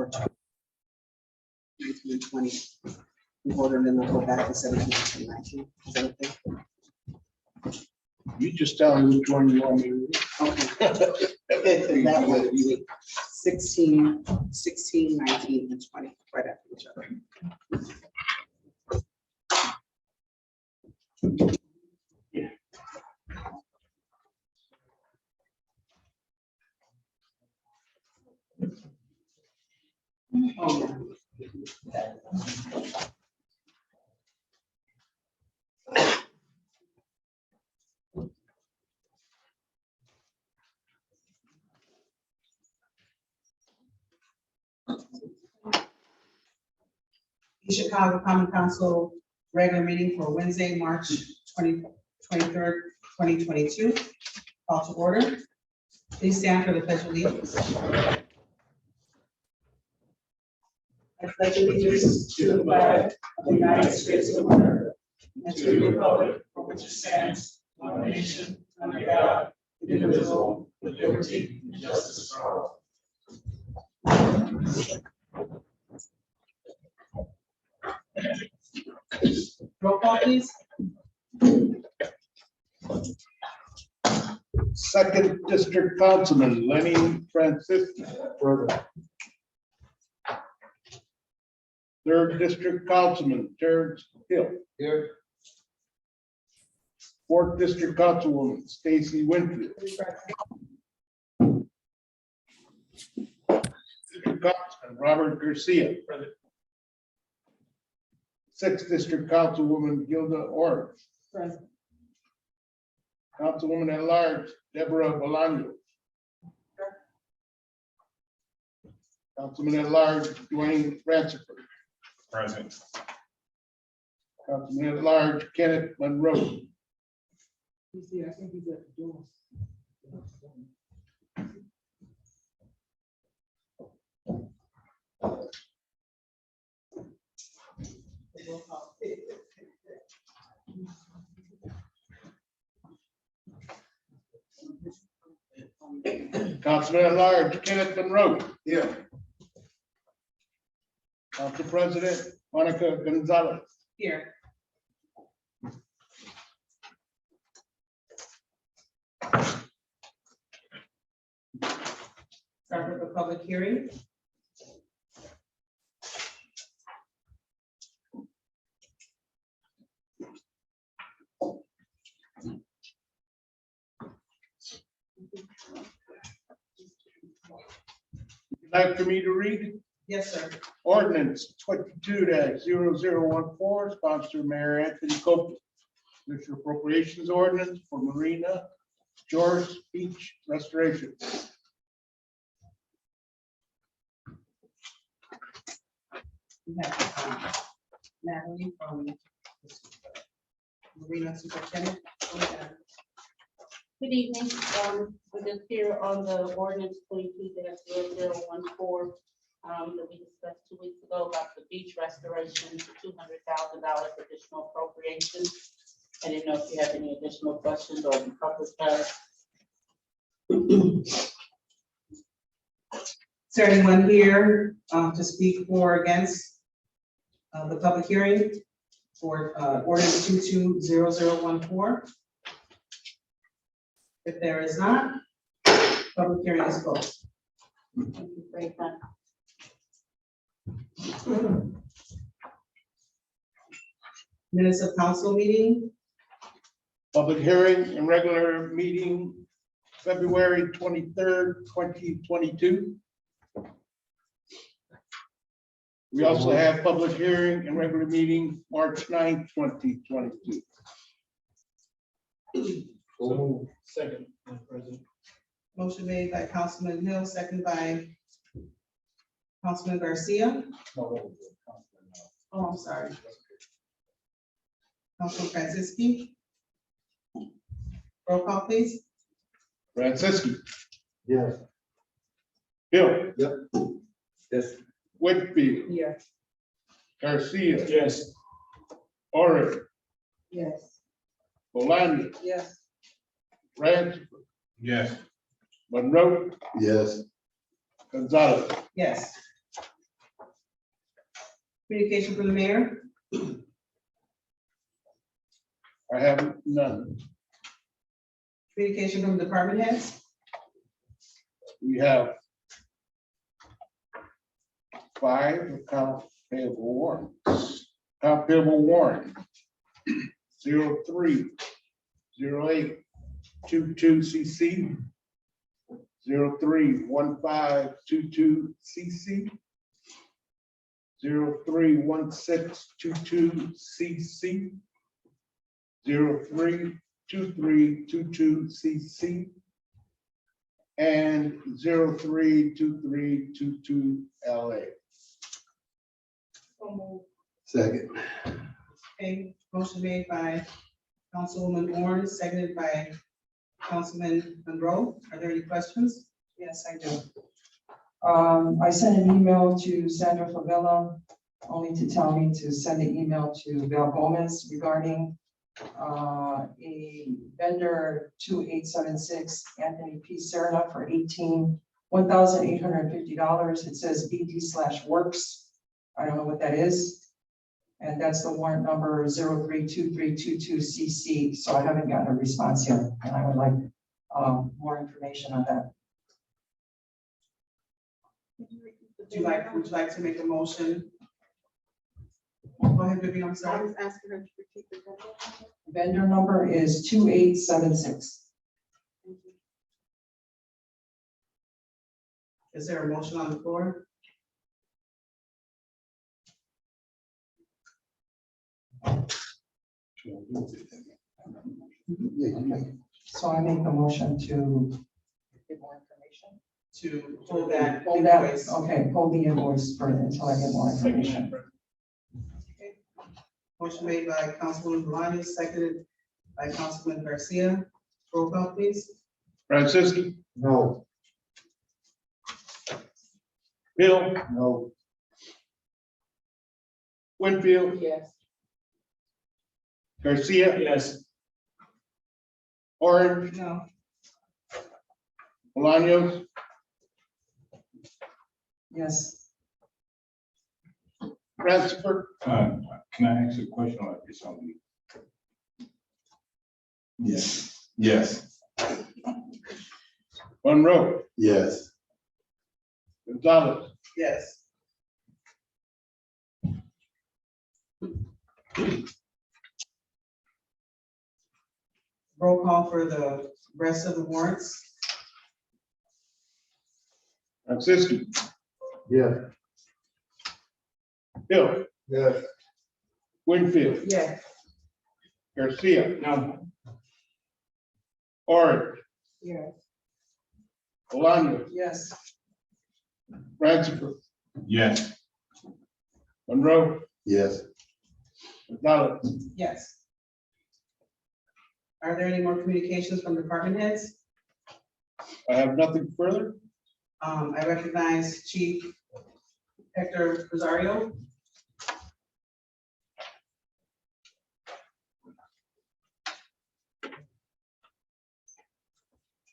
for 19 and 20. We voted and then we'll go back to 17 and 19. Is that okay? You just tell me which one you want me to read. Okay. That one, 16, 16, 19, and 20, right after each other. The Chicago Common Council regular meeting for Wednesday, March 23rd, 2022. Call to order. Please stand for the pledge of allegiance. I pledge allegiance to the flag of the United States of America and to the republic for which it stands, one nation, under God, indivisible, with liberty and justice for all. Roll call, please. Second District Councilman Lenny Francisco. Further. Third District Councilman Terrence Hill. Here. Fourth District Councilwoman Stacy Winfield. District Councilman Robert Garcia. Sixth District Councilwoman Gilda Orange. Present. Councilwoman at Large Deborah Bolaño. Councilman at Large Dwayne Ransford. Present. Councilman at Large Kenneth Monroe. You see, I think he's at the door. Councilman at Large Kenneth Monroe. Here. Council President Monica Gonzalez. Here. Start with the public hearing. Would you like for me to read? Yes, sir. Ordinance 22-0014, sponsor Mayor Anthony Copeland. Commissioner Appropriations Ordinance for Marina George Beach Restoration. We have Natalie from Marina Superintendent. Go ahead. Good evening. We're just here on the ordinance 22-0014 that we discussed 2 weeks ago about the beach restoration, $200,000 additional appropriation. I didn't know if you have any additional questions or the public has. Is there anyone here to speak for or against the public hearing for ordinance 22-0014? If there is not, public hearing is closed. Thank you for your time. Minutes of council meeting. Public hearing and regular meeting, February 23rd, 2022. We also have public hearing and regular meeting, March 9th, 2022. Second, President. Motion made by Councilman Hill, second by Councilman Garcia. Oh, I'm sorry. Councilman Franciski. Roll call, please. Francisco. Yes. Hill. Yep. Yes. Whitfield. Yes. Garcia. Yes. Orange. Yes. Bolaño. Yes. Ransford. Yes. Monroe. Yes. Gonzalez. Yes. Communication from the mayor. I have none. Communication from department heads. We have 5 account payable warrants. Account payable warrant 030822 CC 031522 CC 031622 CC 032322 CC and 032322 LA. Second. Okay, motion made by Councilwoman Warren, seconded by Councilman Monroe. Are there any questions? Yes, I do. I sent an email to Sandra Favela, only to tell me to send an email to Val Gomez regarding a vendor 2876 Anthony P. Serna for $1,850. It says BD/works. I don't know what that is. And that's the warrant number 032322 CC. So I haven't gotten a response yet, and I would like more information on that. Would you like to make a motion? Go ahead, Vivian, I'm I sorry. was asking her to repeat the number. Vendor number is 2876. Is there a motion on the floor? So I make the motion to get more information. To hold that Hold that, invoice. okay, hold the invoice for until I get more information. Motion made by Councilwoman Belanger, seconded by Councilman Garcia. Roll call, please. Francisco, No. Bill, No. Winfield, Yes. Garcia. Yes. Orange, No. Bolaños, Yes, Christopher, Can I ask a question on this on the? Yes. Yes. Monroe, Yes. Gonzalez, Yes. Roll call for the rest of the warrants. Francisco, Yes. Bill, Yes. Winfield, Yes. Garcia. No. Orange, Yes. Bolaños, yes, Christopher, Yes. Monroe, Yes. Gonzalez. Yes. Are there any more communications from department heads? I have nothing further. I recognize Chief Hector Rosario.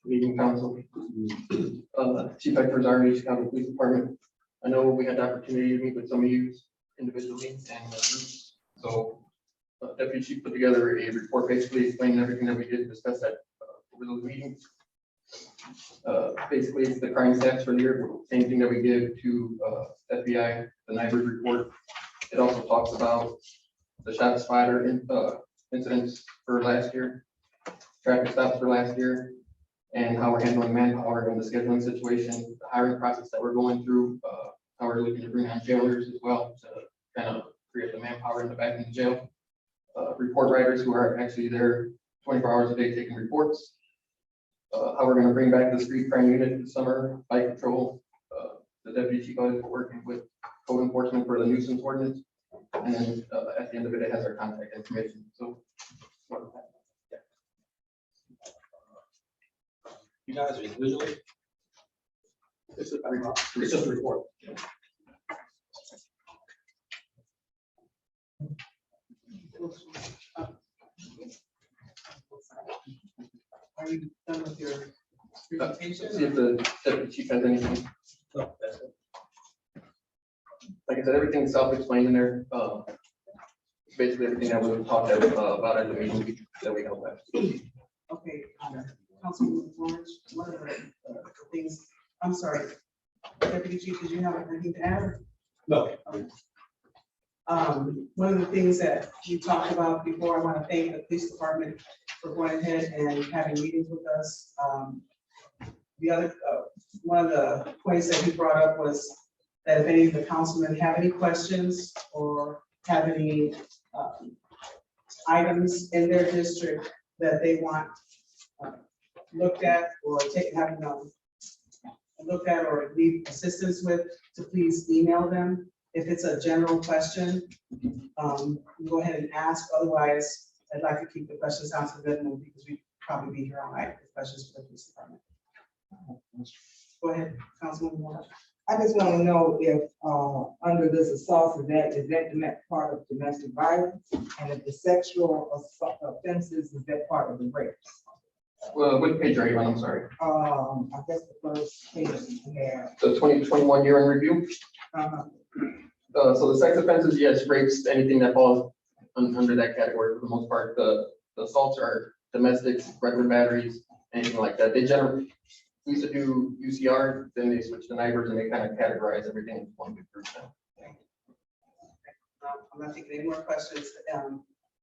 Good evening, council. Chief Hector Rosario, East County Police Department. I know we had the opportunity to meet with some of you individually and in groups. So Deputy Chief put together a report basically explaining everything that we did discuss at over those meetings. Basically, it's the crime stats for the year, same thing that we give to FBI, the NIBRD report. It also talks about the shot spider incidents for last year, traffic stops for last year, and how we're handling manpower in the scheduling situation, the hiring process that we're going through, how we're looking to bring on jailers as well to kind of create the manpower in the back in the jail. Report writers who are actually there 24 hours a day taking reports. How we're going to bring back the street crime unit this summer, bike patrol. The deputy chief is working with code enforcement for the nuisance ordinance. And then at the end of it, it has our contact information. So. You guys are individually? It's just a report. Are you done with your See presentation? if the deputy chief has anything. No, that's it. like I said, everything's self-explained in there. Basically everything that we talked about at the meeting that we held last. Okay, Councilman Lawrence, one of the things, I'm sorry, Deputy Chief, did you have anything to add? No. One of the things that you talked about before, I want to thank the police department for going ahead and having meetings with us. The other, one of the points that he brought up was that if any of the councilmen have any questions or have any items in their district that they want looked at or having looked at or need assistance with, to please email them. If it's a general question, go ahead and ask. Otherwise, I'd like to keep the questions down to the minimum because we'd probably be here all night with questions for the police department. Go ahead, Councilwoman Moore. I just want to know if, under this assault, is that part of domestic violence? And if the sexual offenses, is that part of the rape? Well, what page are you on? I'm sorry. I guess the first page we have. The 2021 year in review. So the sex offenses, yes, rapes, anything that falls under that category for the most part. The assaults are domestics, regular batteries, anything like that. They generally, we used to do UCR, then they switch to neighbors and they kind of categorize everything into one big group now. I'm not taking any more questions.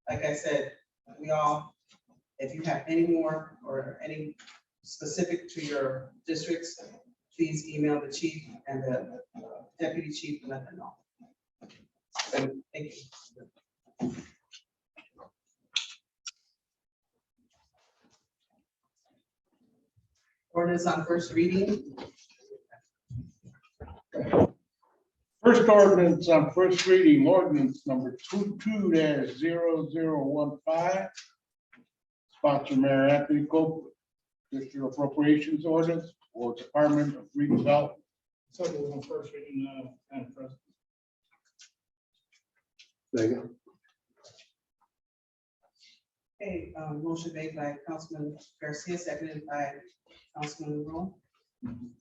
Like I said, we all, if you have any more or any specific to your districts, please email the chief and the deputy chief and let them know. Thank you. Ordinance on first reading. First ordinance on first reading, ordinance number 22-0015. Sponsor Mayor Anthony Copeland. District appropriations ordinance for Department of Redevelopment. So on first reading, Madam President. Okay, motion made by Councilman Garcia, seconded by Councilman Rowe. I'm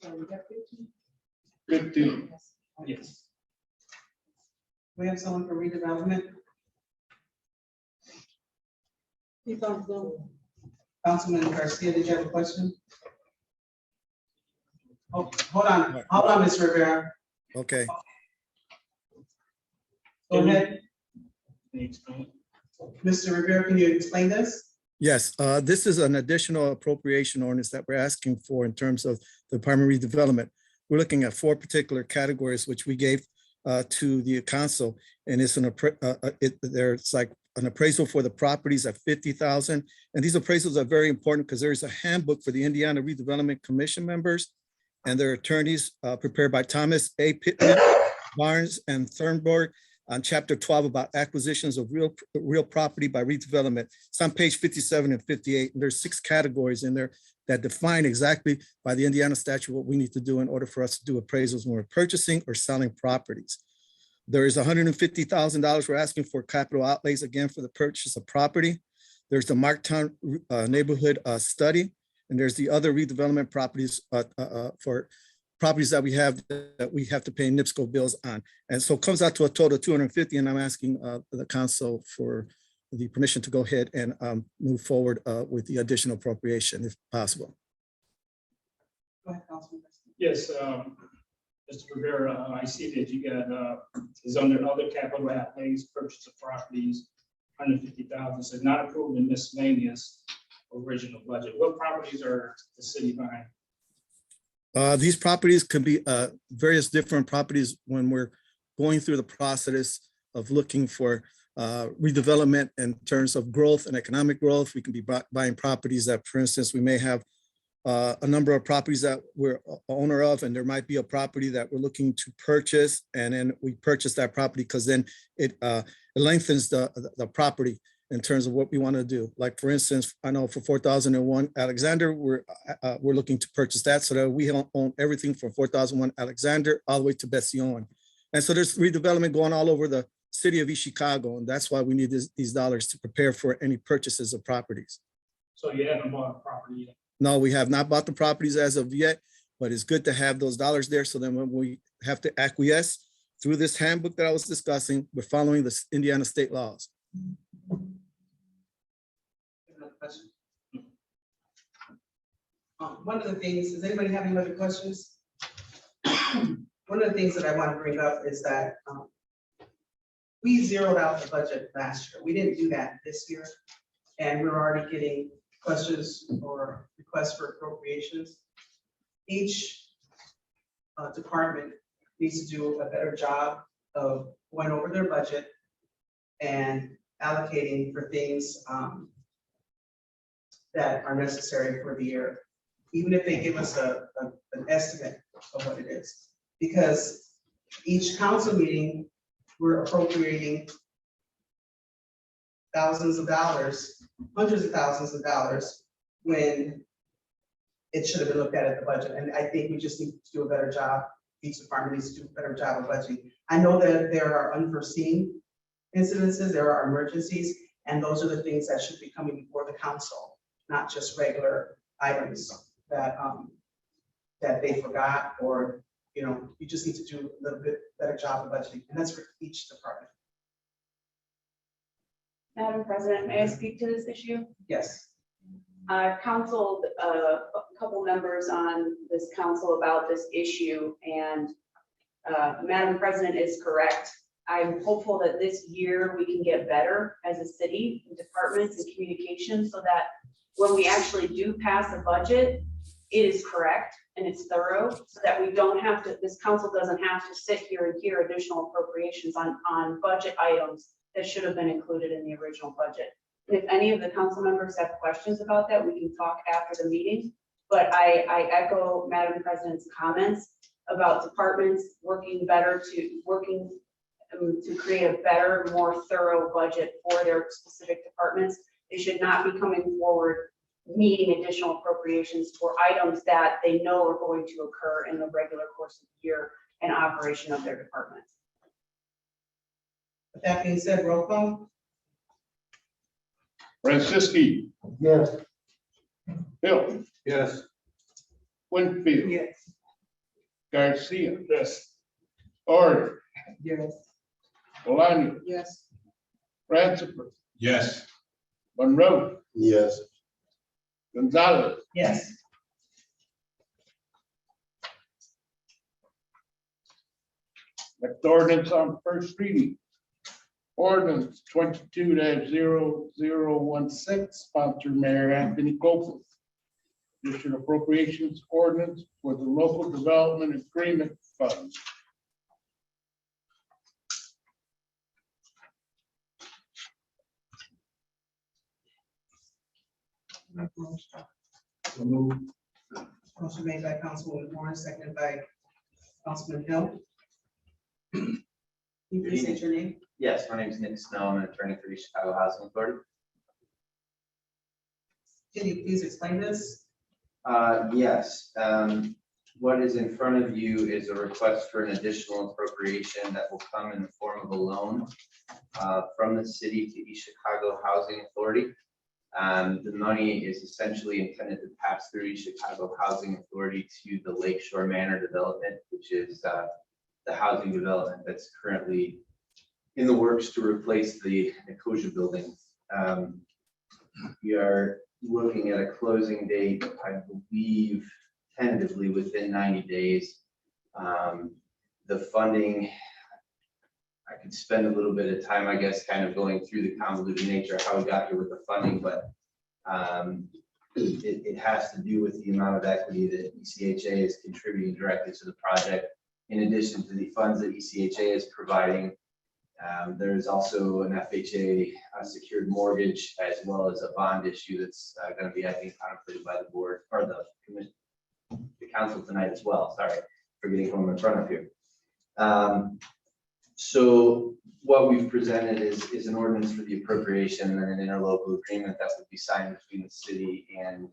sorry, we got 15? 15. Yes. We have someone for redevelopment. Councilman Garcia, did you have a question? Oh, hold on, Ms. Rivera. Okay, Go ahead. Can you explain? Mr. Rivera, can you explain this? yes, this is an additional appropriation ordinance that we're asking for in terms of the Department of Redevelopment. We're looking at 4 particular categories, which we gave to the council, and it's there's like an appraisal for the properties at 50,000. And these appraisals are very important because there is a handbook for the Indiana Redevelopment Commission members and their attorneys prepared by Thomas A. Pittman, Barnes, and Thornburg on chapter 12 about acquisitions of real property by redevelopment. It's on page 57 and 58. And there's 6 categories in there that define exactly by the Indiana statute what we need to do in order for us to do appraisals when we're purchasing or selling properties. There is $150,000 we're asking for capital outlays again for the purchase of property. There's the Marktown neighborhood study, and there's the other redevelopment properties for properties that we have to pay NIPSCO bills on. And so it comes out to a total of 250, and I'm asking the council for the permission to go ahead and move forward with the additional appropriation if possible. Go ahead, Councilman. Yes, Mr. Rivera, I see that you got, is under other capital outlays, purchase of properties, 150,000, so not approved in miscellaneous original budget. What properties are the city buying? These properties could be various different properties when we're going through the process of looking for redevelopment in terms of growth and economic growth. We can be buying properties that, for instance, we may have a number of properties that we're owner of, and there might be a property that we're looking to purchase, and then we purchase that property because then it lengthens the property in terms of what we want to do. Like, for instance, I know for 4001 Alexander, we're looking to purchase that so that we own everything from 4001 Alexander all the way to Bession. And so there's redevelopment going all over the city of East Chicago, and that's why we need these dollars to prepare for any purchases of properties. So you haven't bought a property yet? No, we have not bought the properties as of yet, but it's good to have those dollars there. So then when we have to acquiesce through this handbook that I was discussing, we're following the Indiana state laws. Another question? One of the things, does anybody have any other questions? One of the things that I want to bring up is that we zeroed out the budget last year. We didn't do that this year. And we're already getting questions or requests for appropriations. Each department needs to do a better job of going over their budget and allocating for things that are necessary for the year, even if they give us an estimate of what it is. Because each council meeting, we're appropriating thousands of dollars, hundreds of thousands of dollars, when it should have been looked at the budget. And I think we just need to do a better job. Each department needs to do a better job of budgeting. I know that there are unforeseen incidences, there are emergencies, and those are the things that should be coming before the council, not just regular items that that they forgot, or you just need to do a little bit better job of budgeting, and that's for each department. Madam President, may I speak to this issue? Yes. I've counseled a couple members on this council about this issue, and Madam President is correct. I'm hopeful that this year we can get better as a city, departments and communications, so that when we actually do pass a budget, it is correct and it's thorough, so that we don't have to, this council doesn't have to sit here and hear additional appropriations on budget items that should have been included in the original budget. And if any of the council members have questions about that, we can talk after the meeting. But I echo Madam President's comments about departments working to create a better, more thorough budget for their specific departments. They should not be coming forward needing additional appropriations for items that they know are going to occur in the regular course of the year and operation of their department. With that being said, roll call. Franciski. Yes. Hill. Yes. Winfield. Yes. Garcia. Yes. Ord. Yes. Maloney. Yes. Ransford. Yes. Monroe. Yes. Gonzalez. Yes. Next ordinance on first reading. Ordinance 22-0016, sponsored Mayor Anthony Copeland. Additional appropriations ordinance for the local development agreement fund. Motion made by Councilwoman Warren, seconded by Councilman Hill. Can you please state your name? Yes, my name is Nick Snow. I'm an attorney for the Chicago Housing Authority. Can you please explain this? Yes, what is in front of you is a request for an additional appropriation that will come in the form of a loan from the city to East Chicago Housing Authority. The money is essentially intended to pass through East Chicago Housing Authority to the Lakeshore Manor development, which is the housing development that's currently in the works to replace the Nicosia building. We are looking at a closing date, I believe, tentatively within 90 days. The funding, I could spend a little bit of time, I guess, kind of going through the convoluted nature of how we got here with the funding, but it has to do with the amount of equity that ECHA is contributing directly to the project. In addition to the funds that ECHA is providing, there's also an FHA secured mortgage, as well as a bond issue that's going to be, I think, contemplated by the board or the commission, the council tonight as well. Sorry for getting home in front of you. So what we've presented is an ordinance for the appropriation and an interlocal agreement that would be signed between the city and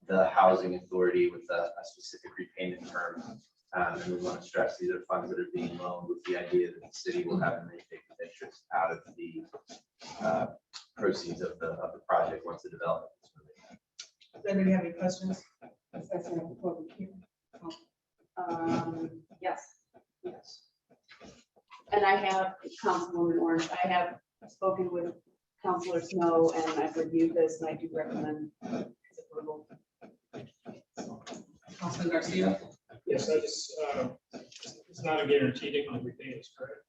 the housing authority with a specific repayment term. And we want to stress these are funds that are being loaned with the idea that the city will have an repayment interest out of the proceeds of the project once the development is completed. Does anybody have any questions? Yes. Yes. And I have, Councilwoman Orange, I have spoken with Councilor Snow and I've reviewed this and I do recommend his approval. Councilman Garcia. Yes, I just, it's not a guarantee they're gonna repay us, correct?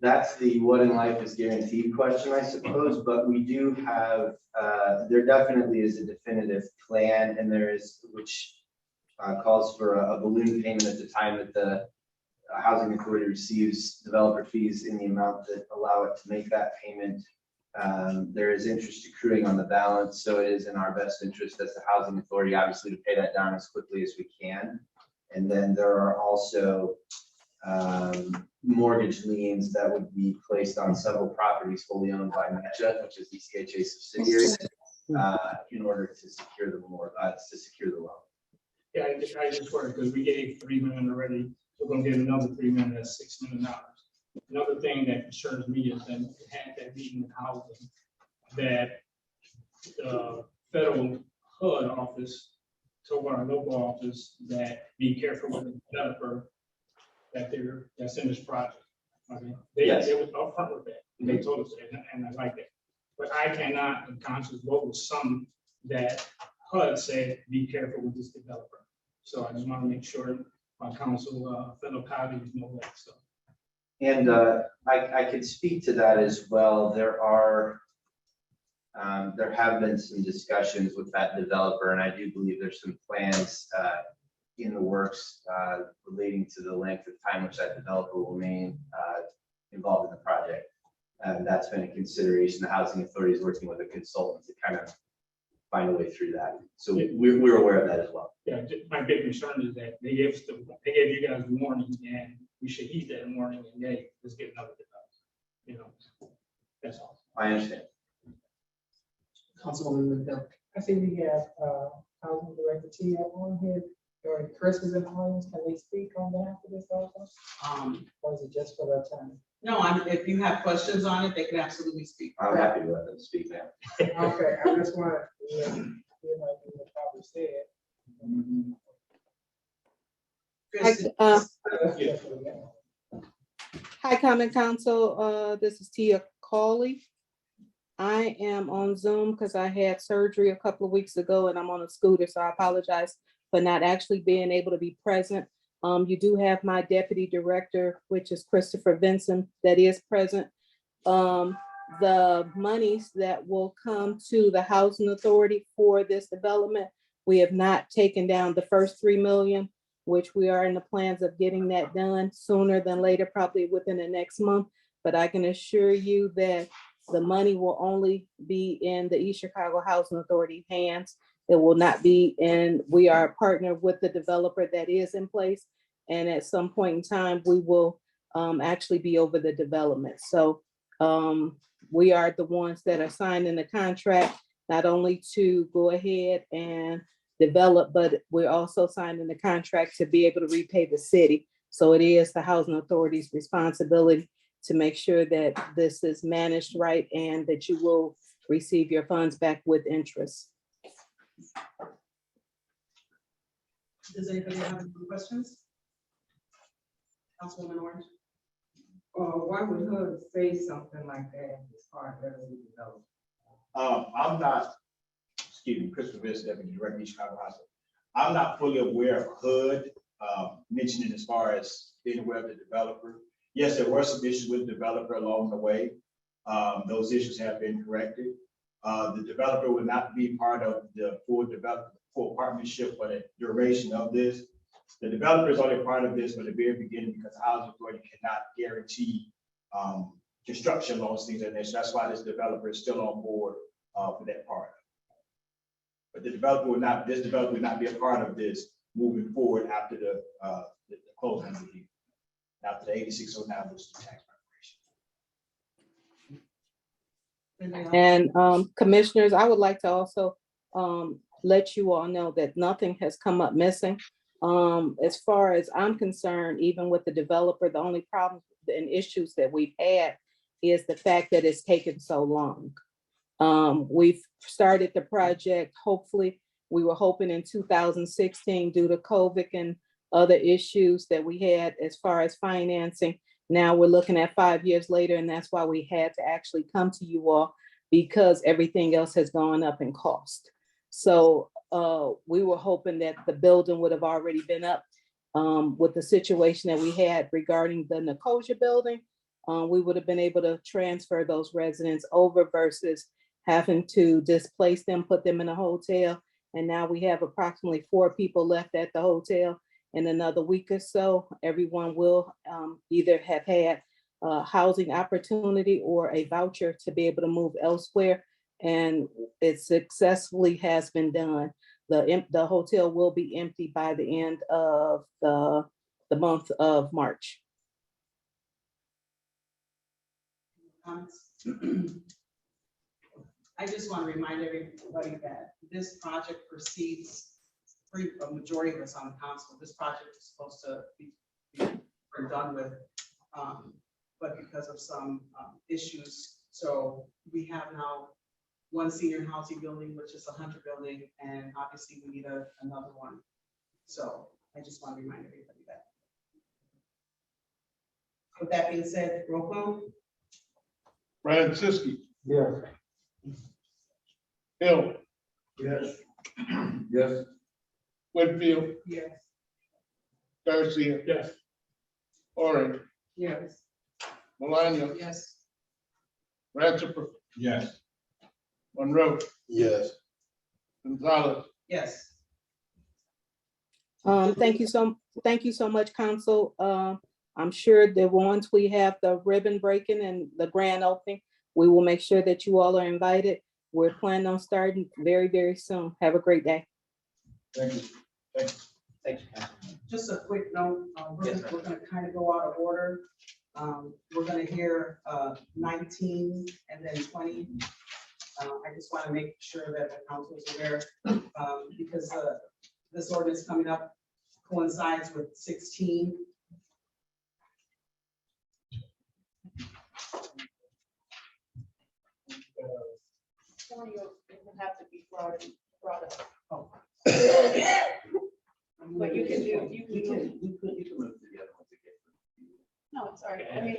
That's the what in life is guaranteed question, I suppose, but we do have, there definitely is a definitive plan and there is, which calls for a balloon payment at the time that the housing authority receives developer fees in the amount that allow it to make that payment. There is interest accruing on the balance, so it is in our best interest as the housing authority, obviously, to pay that down as quickly as we can. And then there are also mortgage liens that would be placed on several properties fully owned by Metcha, which is ECHA subsidiary, in order to secure the loan. Yeah, I just worried because we gave $3 million already. We're gonna get another $3 million, that's $6 million. Another thing that concerns me is that we had that meeting in housing, that the federal HUD office told our local office that be careful with the developer that's in this project. I mean, they were upfront with that, and they told us that, and I like that. But I cannot in conscience vote with some that HUD said, be careful with this developer. So I just want to make sure my council, fellow colleagues know that, so. And I could speak to that as well. There have been some discussions with that developer, and I do believe there's some plans in the works relating to the length of time which that developer will remain involved in the project. And that's been a consideration. The housing authority is working with a consultant to kind of find a way through that. So we're aware of that as well. Yeah, my big concern is that they gave you guys the warning, and we should heed that warning, and hey, let's get another developer. You know, that's all. I understand. Councilwoman McDowell. I see we have Housing Director Tia on here, or Chris is in the audience. Can they speak on behalf of this also? Or is it just for their time? No, if you have questions on it, they can absolutely speak. I'm happy to let them speak now. Okay, I just want to, like you probably said. Hi, Common Council. This is Tia Cawley. I am on Zoom because I had surgery a couple of weeks ago and I'm on a scooter, so I apologize for not actually being able to be present. You do have my deputy director, which is Christopher Vinson, that is present. The monies that will come to the housing authority for this development, we have not taken down the first $3 million, which we are in the plans of getting that done sooner than later, probably within the next month. But I can assure you that the money will only be in the East Chicago Housing Authority hands. It will not be in, we are partnered with the developer that is in place. And at some point in time, we will actually be over the development. So we are the ones that are signing the contract, not only to go ahead and develop, but we're also signing the contract to be able to repay the city. So it is the housing authority's responsibility to make sure that this is managed right and that you will receive your funds back with interest. Does anybody have any questions? Councilwoman Orange. Why would HUD say something like that as far as development? I'm not, excuse me, Christopher Vince, Deputy Director, East Chicago Hospital. I'm not fully aware of HUD mentioning as far as being aware of the developer. Yes, there were some issues with the developer along the way. Those issues have been corrected. The developer will not be part of the full partnership for the duration of this. The developer is only part of this for the very beginning because the housing authority cannot guarantee construction loans, things like that. So that's why this developer is still on board for that part. But the developer will not, this developer will not be a part of this moving forward after the closing of the deal. After the 8609 was the tax preparation. And commissioners, I would like to also let you all know that nothing has come up missing. As far as I'm concerned, even with the developer, the only problems and issues that we've had is the fact that it's taken so long. We've started the project, hopefully, we were hoping in 2016 due to COVID and other issues that we had as far as financing. Now we're looking at 5 years later, and that's why we had to actually come to you all, because everything else has gone up in cost. So we were hoping that the building would have already been up with the situation that we had regarding the Nicosia building. We would have been able to transfer those residents over versus having to displace them, put them in a hotel. And now we have approximately 4 people left at the hotel. In another week or so, everyone will either have had a housing opportunity or a voucher to be able to move elsewhere. And it successfully has been done. The hotel will be empty by the end of the month of March. I just want to remind everybody that this project proceeds, a majority of us on the council, this project is supposed to be we're done with, but because of some issues, so we have now one senior housing building, which is a Hunter building, and obviously we need another one. So I just want to remind everybody that. With that being said, roll call. Franciski. Yes. Hill. Yes. Yes. Whitfield. Yes. Garcia. Yes. Orange. Yes. Maloney. Yes. Ratchford. Yes. Monroe. Yes. Gonzalez. Yes. Thank you so much, Council. I'm sure that once we have the ribbon breaking and the grand opening, we will make sure that you all are invited. We're planning on starting very, very soon. Have a great day. Thank you. Thank you. Thank you, Councilman. Just a quick note, we're gonna kind of go out of order. We're gonna hear 19 and then 20. I just want to make sure that the council is aware, because this ordinance coming up coincides with 16. Have to be brought up. Oh. But you can do, you can do. You can move to the other ones again. No, it's all right. I mean,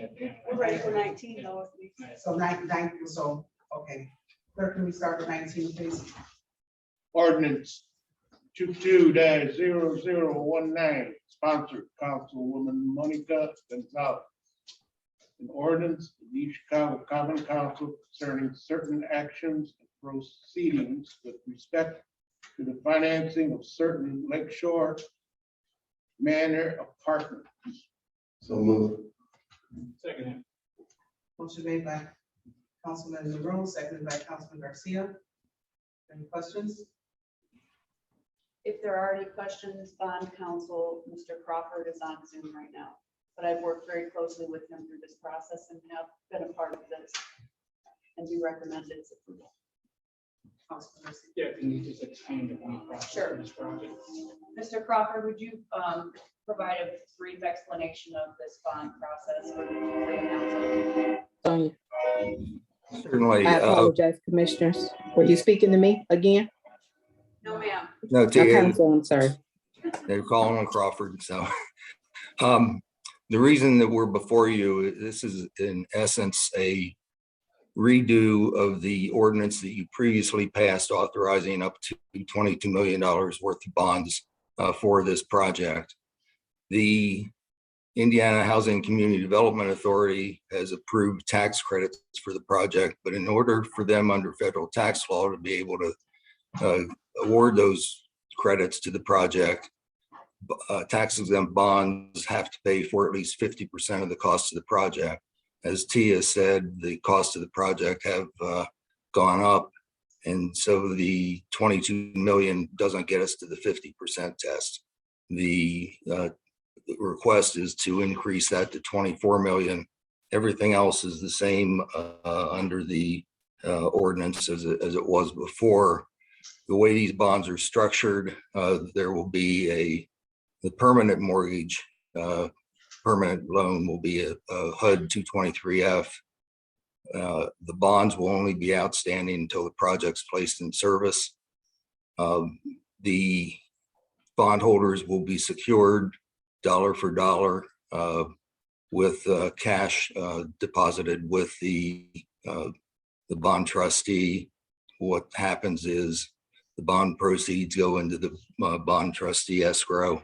we're ready for 19 though. So 19, so, okay. Clerk, can we start with 19, please? Ordinance 22-0019, sponsored Councilwoman Monica Gonzalez. An ordinance of the East Chicago Common Council concerning certain actions and proceedings with respect to the financing of certain lakeshore manor apartments. So move. Second. Motion made by Councilman Monroe, seconded by Councilman Garcia. Any questions? If there are any questions, bond counsel, Mr. Crawford is on Zoom right now. But I've worked very closely with him through this process and have been a part of this. And do recommend its approval. Councilman Garcia. Yeah, can you just explain the bond process Sure. for this project? Mr. Crawford, would you provide a brief explanation of this bond process for the council? Sonia, Certainly. I apologize, commissioners. Were you speaking to me again? No, ma'am. No, My Tia, counsel, I'm sorry. they're calling on Crawford, so. The reason that we're before you, this is in essence a redo of the ordinance that you previously passed authorizing up to $22 million worth of bonds for this project. The Indiana Housing Community Development Authority has approved tax credits for the project, but in order for them under federal tax law to be able to award those credits to the project, tax exempt bonds have to pay for at least 50% of the cost of the project. As Tia said, the cost of the project have gone up. And so the 22 million doesn't get us to the 50% test. The request is to increase that to 24 million. Everything else is the same under the ordinance as it was before. The way these bonds are structured, there will be the permanent mortgage, permanent loan will be a HUD 223F. The bonds will only be outstanding until the project's placed in service. The bondholders will be secured dollar for dollar with cash deposited with the bond trustee. What happens is the bond proceeds go into the bond trustee escrow.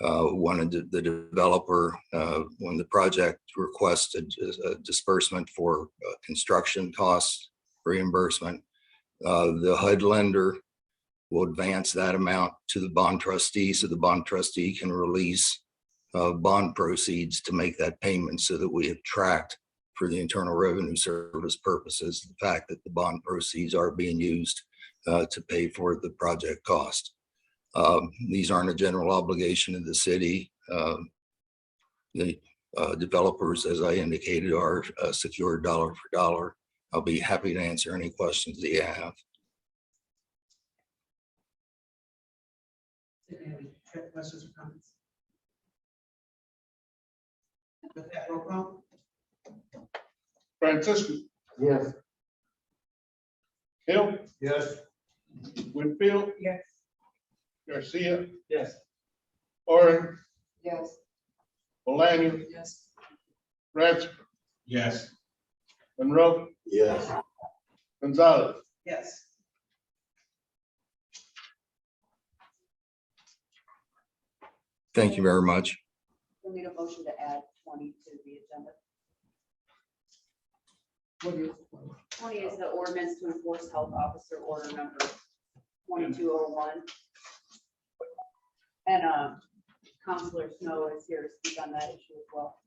One of the developer, when the project requested a disbursement for construction costs reimbursement, the HUD lender will advance that amount to the bond trustee, so the bond trustee can release bond proceeds to make that payment, so that we have tracked for the Internal Revenue Service purposes the fact that the bond proceeds are being used to pay for the project cost. These aren't a general obligation of the city. The developers, as I indicated, are secured dollar for dollar. I'll be happy to answer any questions that you have. Any questions or comments? With that, roll call. Francisco. Yes. Hill. Yes. Winfield. Yes. Garcia. Yes. Orange. Yes. Maloney. Yes. Ratchford. Yes. Monroe. Yes. Gonzalez. Yes. Thank you very much. We need a motion to add 20 to the agenda. What is? 20 is the ordinance to enforce health officer order number 2201. And Counselor Snow is here to speak on that issue as well.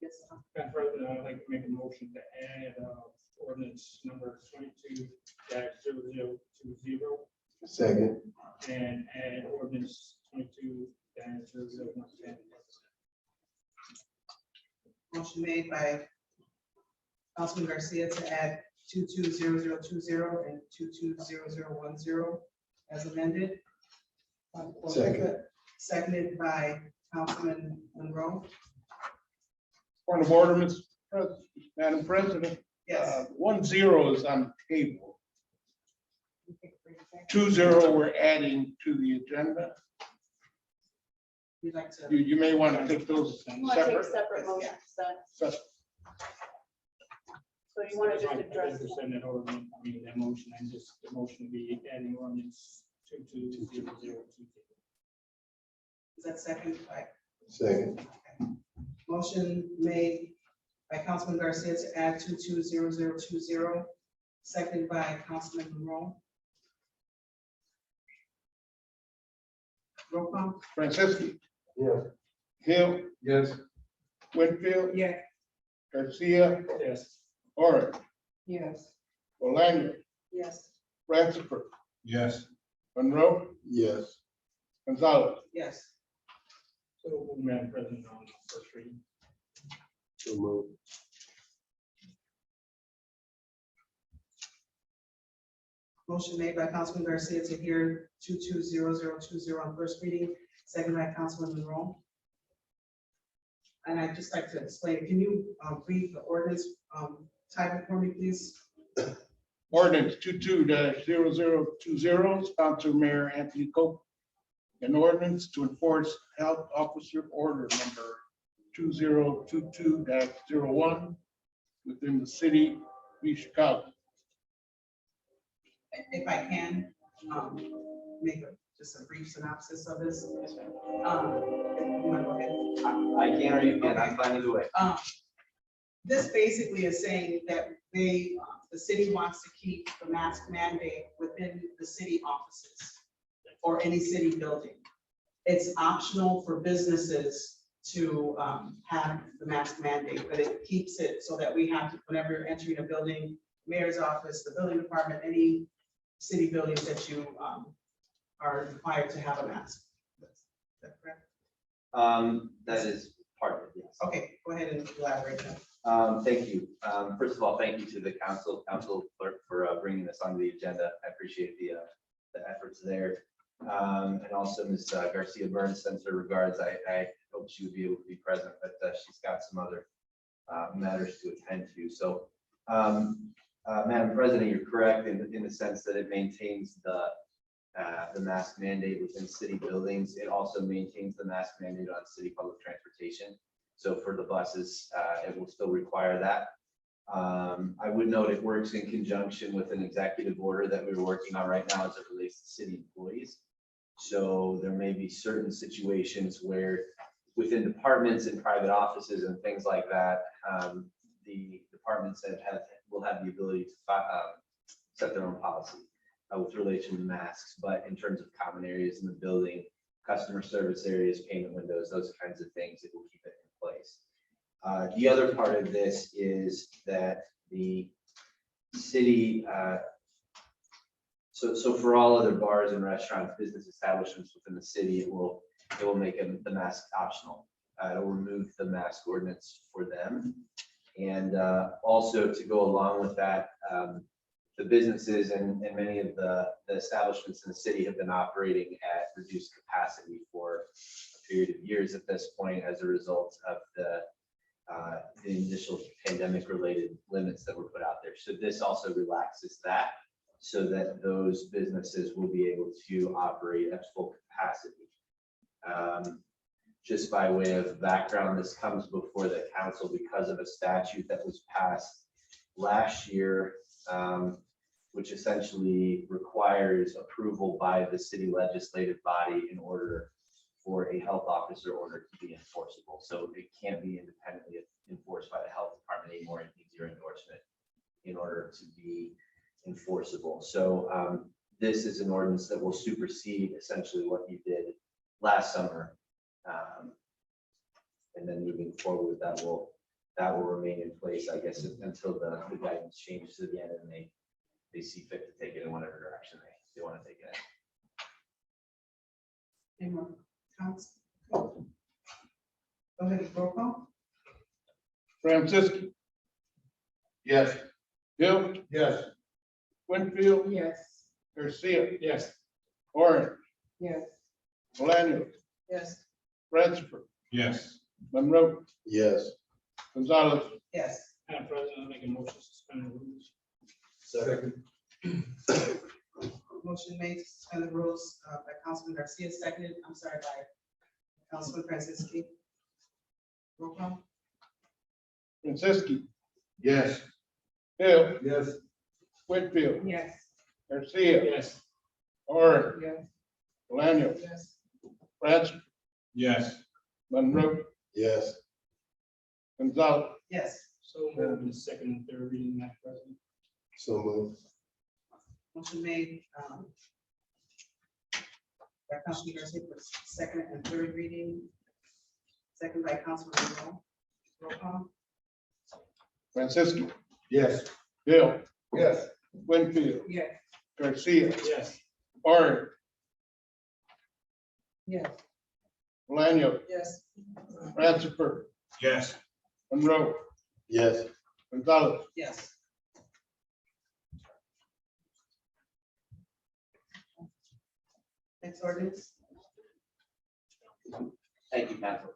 Yes. Madam President, I'd like to make a motion to add ordinance number 22-0020 Second. and add ordinance 22-0010. Motion made by Councilman Garcia to add 220020 and 220010 as amended. Second. Seconded by Councilman Monroe. Point of order, Madam President. Yes. 10 is on table. 20 we're adding to the agenda. You'd like to. You may want to take those You want to take separate. separate motions then? Separate. So you want to just address Just send it over, I mean, that motion, and just the motion will be adding ordinance 220020. Is that second? By Second. motion made by Councilman Garcia to add 220020, seconded by Councilman Monroe. Roll call. Francisco. Yes. Hill. Yes. Winfield. Yeah. Garcia. Yes. Orange. Yes. Maloney. Yes. Ratchford. Yes. Monroe. Yes. Gonzalez. Yes. So, Madam President, on first reading. So moved. Motion made by Councilman Garcia to hear 220020 on first reading, second by Councilman Monroe. And I'd just like to explain, can you read the ordinance title for me, please? Ordinance 22-0020, sponsor Mayor Anthony Cope. An ordinance to enforce health officer order number 2022-01 within the city of East Chicago. If I can, make just a brief synopsis of this. You wanna go ahead? I can or you can, I'm fine either way. This basically is saying that the city wants to keep the mask mandate within the city offices or any city building. It's optional for businesses to have the mask mandate, but it keeps it so that we have to, whenever you're entering a building, mayor's office, the building department, any city buildings that you are required to have a mask. Is that correct? That is part of it, yes. Okay, go ahead and elaborate now. Thank you. First of all, thank you to the council clerk for bringing this onto the agenda. I appreciate the efforts there. And also Ms. Garcia Burns sends her regards. I hope she would be able to be present, but she's got some other matters to attend to. So, Madam President, you're correct in the sense that it maintains the the mask mandate within city buildings. It also maintains the mask mandate on city public transportation. So for the buses, it will still require that. I would note it works in conjunction with an executive order that we're working on right now as it relates to city employees. So there may be certain situations where within departments and private offices and things like that, the departments will have the ability to set their own policy with relation to masks, but in terms of common areas in the building, customer service areas, payment windows, those kinds of things, it will keep it in place. The other part of this is that the city, so for all other bars and restaurants, business establishments within the city, it will make the mask optional. It will remove the mask ordinance for them. And also to go along with that, the businesses and many of the establishments in the city have been operating at reduced capacity for a period of years at this point as a result of the initial pandemic related limits that were put out there. So this also relaxes that so that those businesses will be able to operate at full capacity. Just by way of background, this comes before the council because of a statute that was passed last year, which essentially requires approval by the city legislative body in order for a health officer order to be enforceable. So it can't be independently enforced by the health department anymore. It needs your endorsement in order to be enforceable. So this is an ordinance that will supersede essentially what you did last summer. And then moving forward, that will remain in place, I guess, until the guidance changes again and they see fit to take it in whatever direction they want to take it in. Any more comments? Go ahead, roll call. Francisco. Yes. Hill. Yes. Winfield. Yes. Garcia. Yes. Orange. Yes. Malano. Yes. Radford. Yes. Monroe. Yes. Gonzalez. Yes. Madam President, I make a motion to suspend the rules. Second. Motion made to suspend the rules by Councilman Garcia, seconded, by Councilman Franciski. Roll call. Francisco. Yes. Hill. Yes. Winfield. Yes. Garcia. Yes. Orange. Yes. Malano. Yes. Radford. Yes. Monroe. Yes. Gonzalez. Yes. So moved in the second and third reading, Madam President. So moved. Motion made by Councilman Garcia for second and third reading. Second by Councilman Monroe. Roll call. Francisco. Yes. Hill. Yes. Winfield. Yes. Garcia. Yes. Orange. Yes. Malano. Yes. Radford. Yes. Monroe. Yes. Gonzalez. Yes. Next ordinance. Thank you, Council.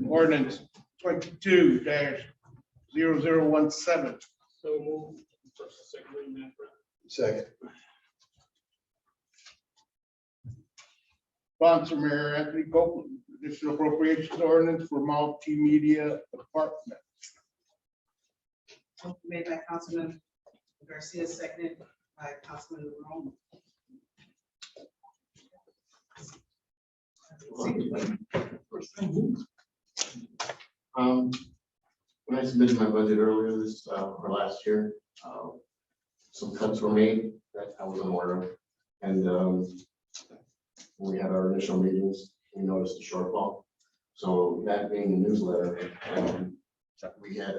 Ordinance 22-0017. So moved. First and second reading, Madam President. Second. Sponsor Mayor Anthony Copeland, additional appropriations ordinance for multimedia department. Motion made by Councilman Garcia, seconded by Councilman Monroe. When I submitted my budget earlier this, or last year, some cuts were made that I wasn't aware of. And when we had our initial meetings, we noticed a shortfall. So that being the newsletter, we had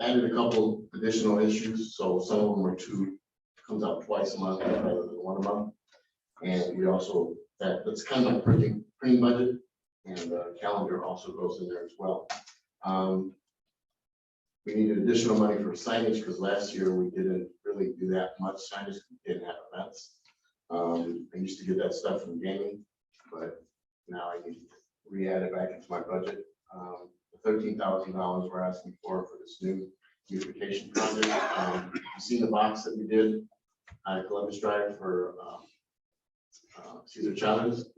added a couple additional issues. So some of them are comes out twice a month rather than one a month. And we also, that's kind of like printing budget, and calendar also goes in there as well. We needed additional money for signage because last year we didn't really do that much signage. We didn't have events. I used to get that stuff from gaming, but now I need to re-add it back into my budget. The $13,000 we're asking for this new beautification project. You've seen the box that we did at Columbus Drive for Cesar Chavez.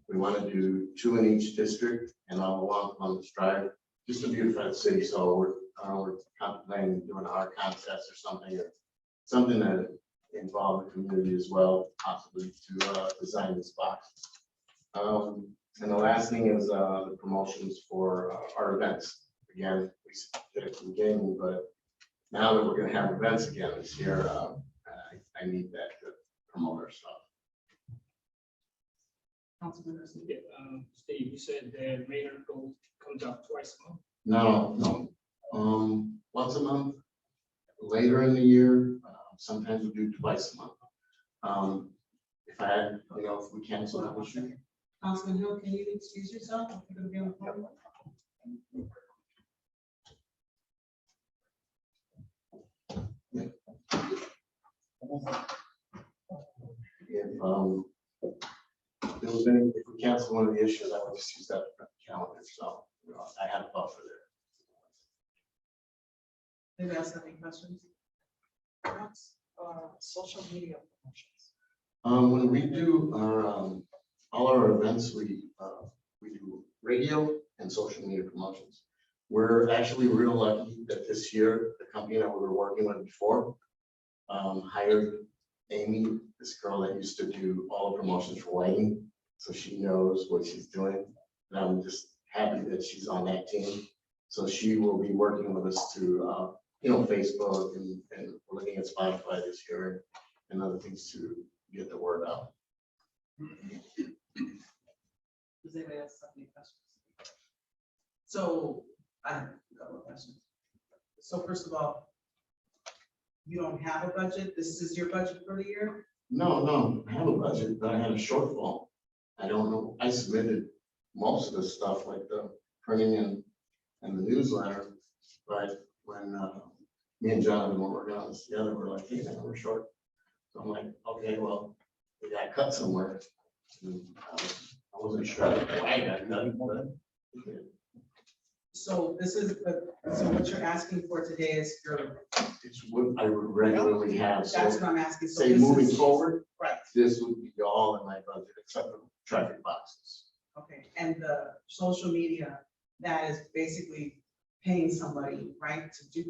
We want to do 2 in each district and all along Columbus Drive, just to beautify the city. So we're contemplating doing our contest or something that involve the community as well, possibly to design this box. And the last thing is the promotions for our events. Again, we did it from the beginning, but now that we're gonna have events again this year, I need that to promote our stuff. Steve, you said that Raider comes out twice a month. No, once a month, later in the year, sometimes we do twice a month. If I had, if we cancel that, we should. Councilman Hill, can you excuse yourself? If you're gonna be on the phone. If we cancel one of the issues, I would just use that calendar, so, I have a buffer there. Anybody else have any questions? Social media promotions. When we do our, all our events, we do radio and social media promotions. We're actually real lucky that this year, the company that we were working with before, hired Amy, this girl that used to do all the promotions for lighting. So she knows what she's doing. And I'm just happy that she's on that team. So she will be working with us to, Facebook and we're looking at Spotify this year and other things to get the word out. Does anybody else have any questions? So I have a couple of questions. So first of all, you don't have a budget? This is your budget for the year? No, I have a budget, but I had a shortfall. I don't know, I submitted most of the stuff like the printing and the newsletter, but when me and Jonathan were working on this together, we're like, hey, we're short. So I'm like, okay, well, we got cut somewhere. And, I wasn't sure why I got cut, but. So this is, so what you're asking for today is your. It's what I would regularly have. So That's what I'm asking. So say this moving is- forward, Right, this would be all in my budget except for traffic boxes. okay, and the social media, that is basically paying somebody, right, to do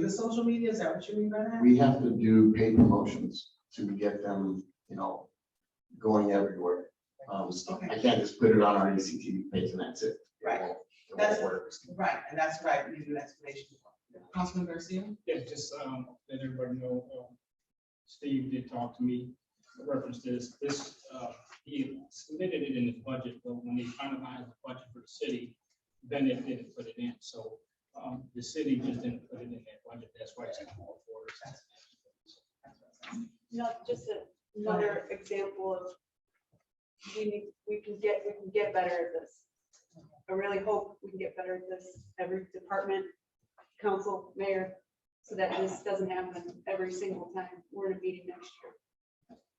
the social media, is that what you mean by that? We have to do paid promotions to get them, going everywhere. Okay. I can't just put it on our ACTV page and that's it. Right. It That's won't work. right, and that's right, we need an explanation. Councilman Garcia? Yeah, just let everybody know, Steve did talk to me, reference this, he submitted it in his budget, but when they finalized the budget for the city, then they didn't put it in, so the city just didn't put it in their budget, that's why it's come off orders. No, just another example of we can get better at this. I really hope we can get better at this, every department, council, mayor, so that this doesn't happen every single time we're in a meeting next year.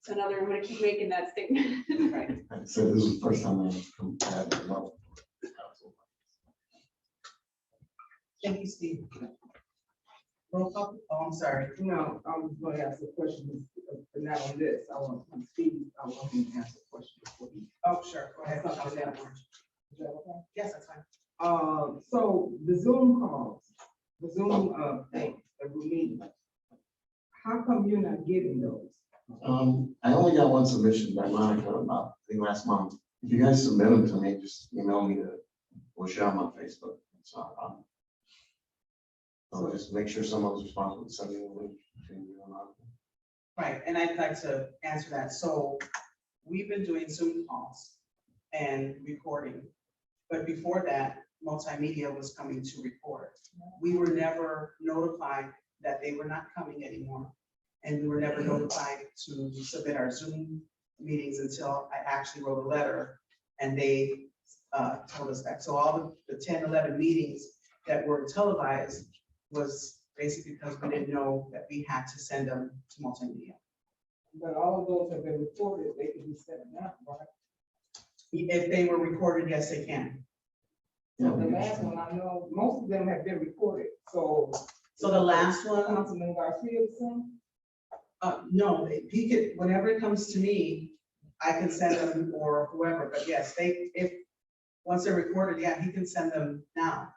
So I'm gonna keep making that statement. Right. So this is the first time I've had a lot. Thank you, Steve. Roll call. Oh, I'm sorry. No, I was going to ask a question, but not on this. I want Steve, I want him to ask a question before he. Oh, sure. Go ahead. Something that one. Is that okay? Yes, that's fine. So the Zoom calls, the Zoom thing, that we meet. How come you're not getting those? I only got one submission by Monica about, I think last month. If you guys submit them to me, just email me we'll share them on Facebook. It's not a problem. So just make sure someone's responsible to send me the link. between you and Monica. Right, and I'd like to answer that. So we've been doing Zoom calls and recording, but before that, multimedia was coming to record. We were never notified that they were not coming anymore. And we were never notified to submit our Zoom meetings until I actually wrote a letter and they told us that. So all the 10, 11 meetings that were televised was basically because we didn't know that we had to send them to multimedia. But all of those have been recorded, they can be sent out, right? If they were recorded, yes, they can. So the last one, I know, most of them have been recorded, so. So the last one, Councilman Garcia, son? no, he could, whenever it comes to me, I can send them or whoever, but yes, once they're recorded, yeah, he can send them now.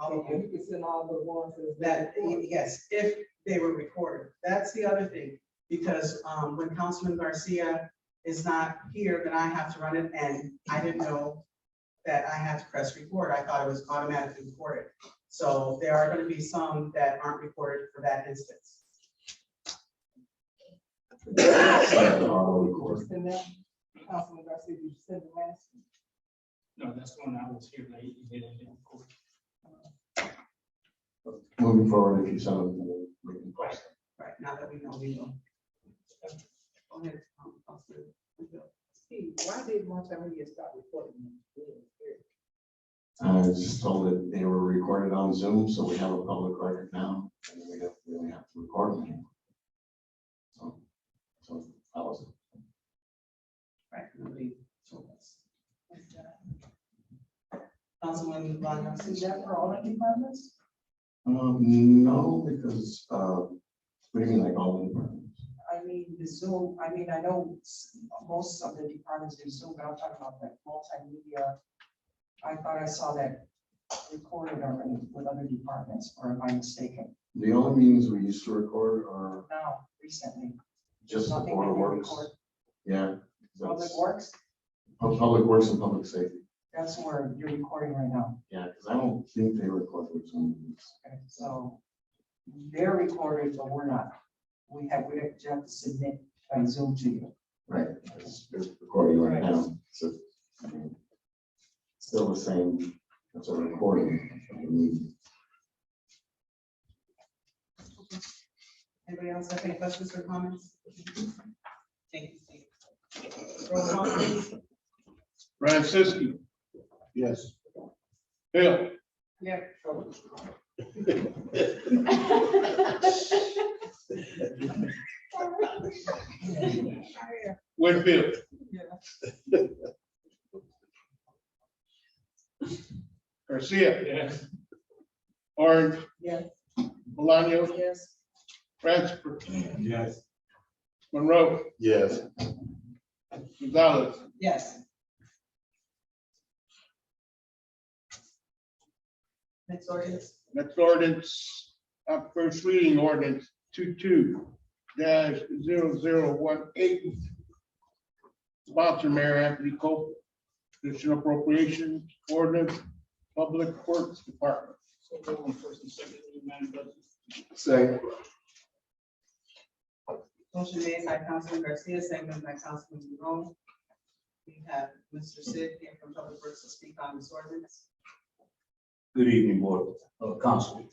Okay, you can send all the ones That, yes, if they were recorded. That's the other thing, because when Councilman Garcia is not here, then I have to run it, and I didn't know that I had to press record. I thought it was automatically recorded. So there are gonna be some that aren't recorded for that instance. Send that, Councilman Garcia, did you send the last? No, that's the one I was here late. You didn't get it. Moving forward, if you send them, we can post them. Right, now that we know, we know. Go ahead, Councilman. Steve, why did multimedia stop recording? I was just told that they were recorded on Zoom, so we have a public record now, and we don't really have to record them anymore. So that was it. Right, nobody told us. Councilman Von Johnson. Is that for all the departments? No, because, what do you mean, like all the departments? I mean, the Zoom, I mean, I know most of the departments do Zoom, but I'm talking about that multimedia. I thought I saw that recorded already with other departments, or am I mistaken? The only meetings we used to record are Now, recently. just the Nothing Board of we can Works. record. Yeah. Public that's- Works, Public Works and Public Safety. that's where you're recording right now. Yeah, because I don't think they record with Zoom meetings. Okay, so they're recorded, but we're not. We have to submit by Zoom to you. Right, it's recording right now, so, I mean, still the same, it's a recording of the meeting. Anybody else have any questions or comments? Thank you, Steve. Roll call, please. Francisco. Yes. Bill. Yeah. Winfield. Garcia. Yes. Orange. Yes. Bolaños. Yes. Francis. Yes. Monroe. Yes. Gonzalez. Yes. Next ordinance. Next ordinance, first reading ordinance 22-0018. Sponsor Mayor Anthony Cope. Additional appropriation ordinance, Public Works Department. So go on first and second, Madam President. Second. Motion made by Councilman Garcia, seconded by Councilman Monroe. We have Mr. Sid here from Public Works to speak on this ordinance. Good evening, Board of Council.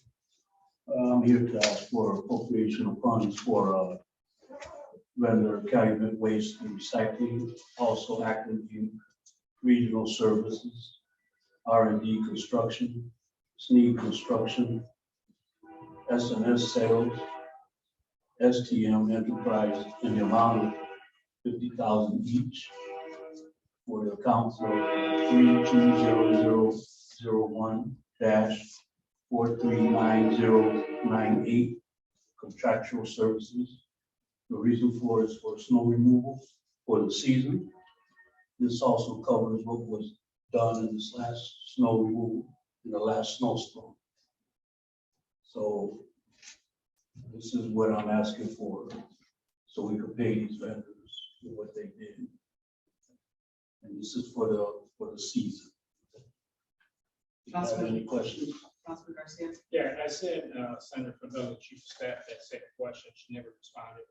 I'm here to ask for appropriation of funds for vendor Calumet Waste and Recycling, also Acton Inc. Regional Services, R&D Construction, SNEED Construction, S&S Sales, STM Enterprise in the amount of $50,000 each for the account of 320001-439098 contractual services. The reason for is for snow removal for the season. This also covers what was done in this last snow removal in the last snowstorm. So this is what I'm asking for, so we could pay these vendors for what they did. And this is for the season. Do you have any questions? Councilman Garcia. Yeah, I said, Senator Favela, Chief of Staff, that same question, she never responded.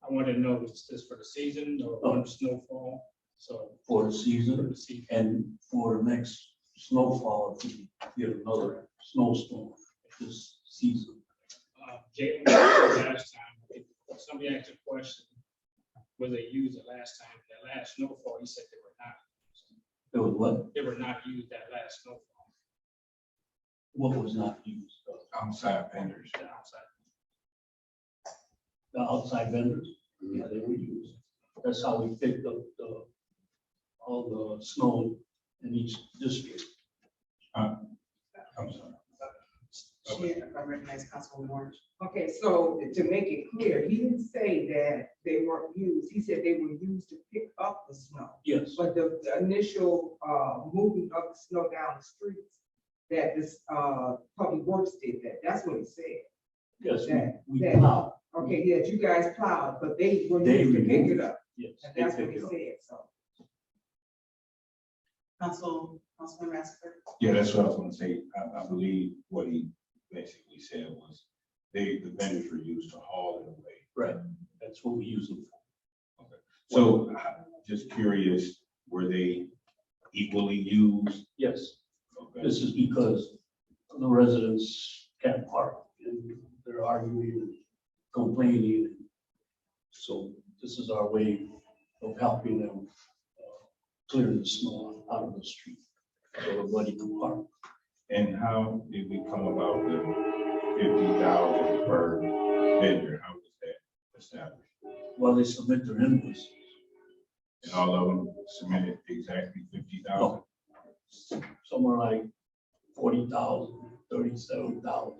I wanted to know, is this for the season or for the snowfall? So. For the season, For the season. and for the next snowfall, if we get another snowstorm this season. Jalen, last time, somebody asked a question, were they used it last time? That last snowfall, he said they were not. It was what? They were not used that last snowfall. What was not used? Outside vendors. The outside. The outside vendors? Yeah, they were used. That's how we picked up all the snow in each district. I'm sorry. She, recognize Councilwoman Orange. Okay, so to make it clear, he didn't say that they weren't used. He said they were used to pick up the snow. Yes, But the initial moving of the snow down the streets, that this public works did that. That's what he said. yes, we That- plow. Okay, yes, you guys plowed, but they were They used to pick removed it it. up. Yes. And they that's what pick he it up. said, so. Councilman Massacre. Yeah, that's what I was gonna say. I believe what he basically said was the vendors were used to haul it away. Right, that's what we use them for. So just curious, were they equally used? Yes, Okay. this is because the residents can't park and they're arguing and complaining. So this is our way of helping them clear the snow out of the street. So everybody can park. And how did we come about the 50,000 per vendor? How was that established? Well, they submit their invoices. And all of them submitted exactly 50,000? Somewhere like 40,000, 37,000,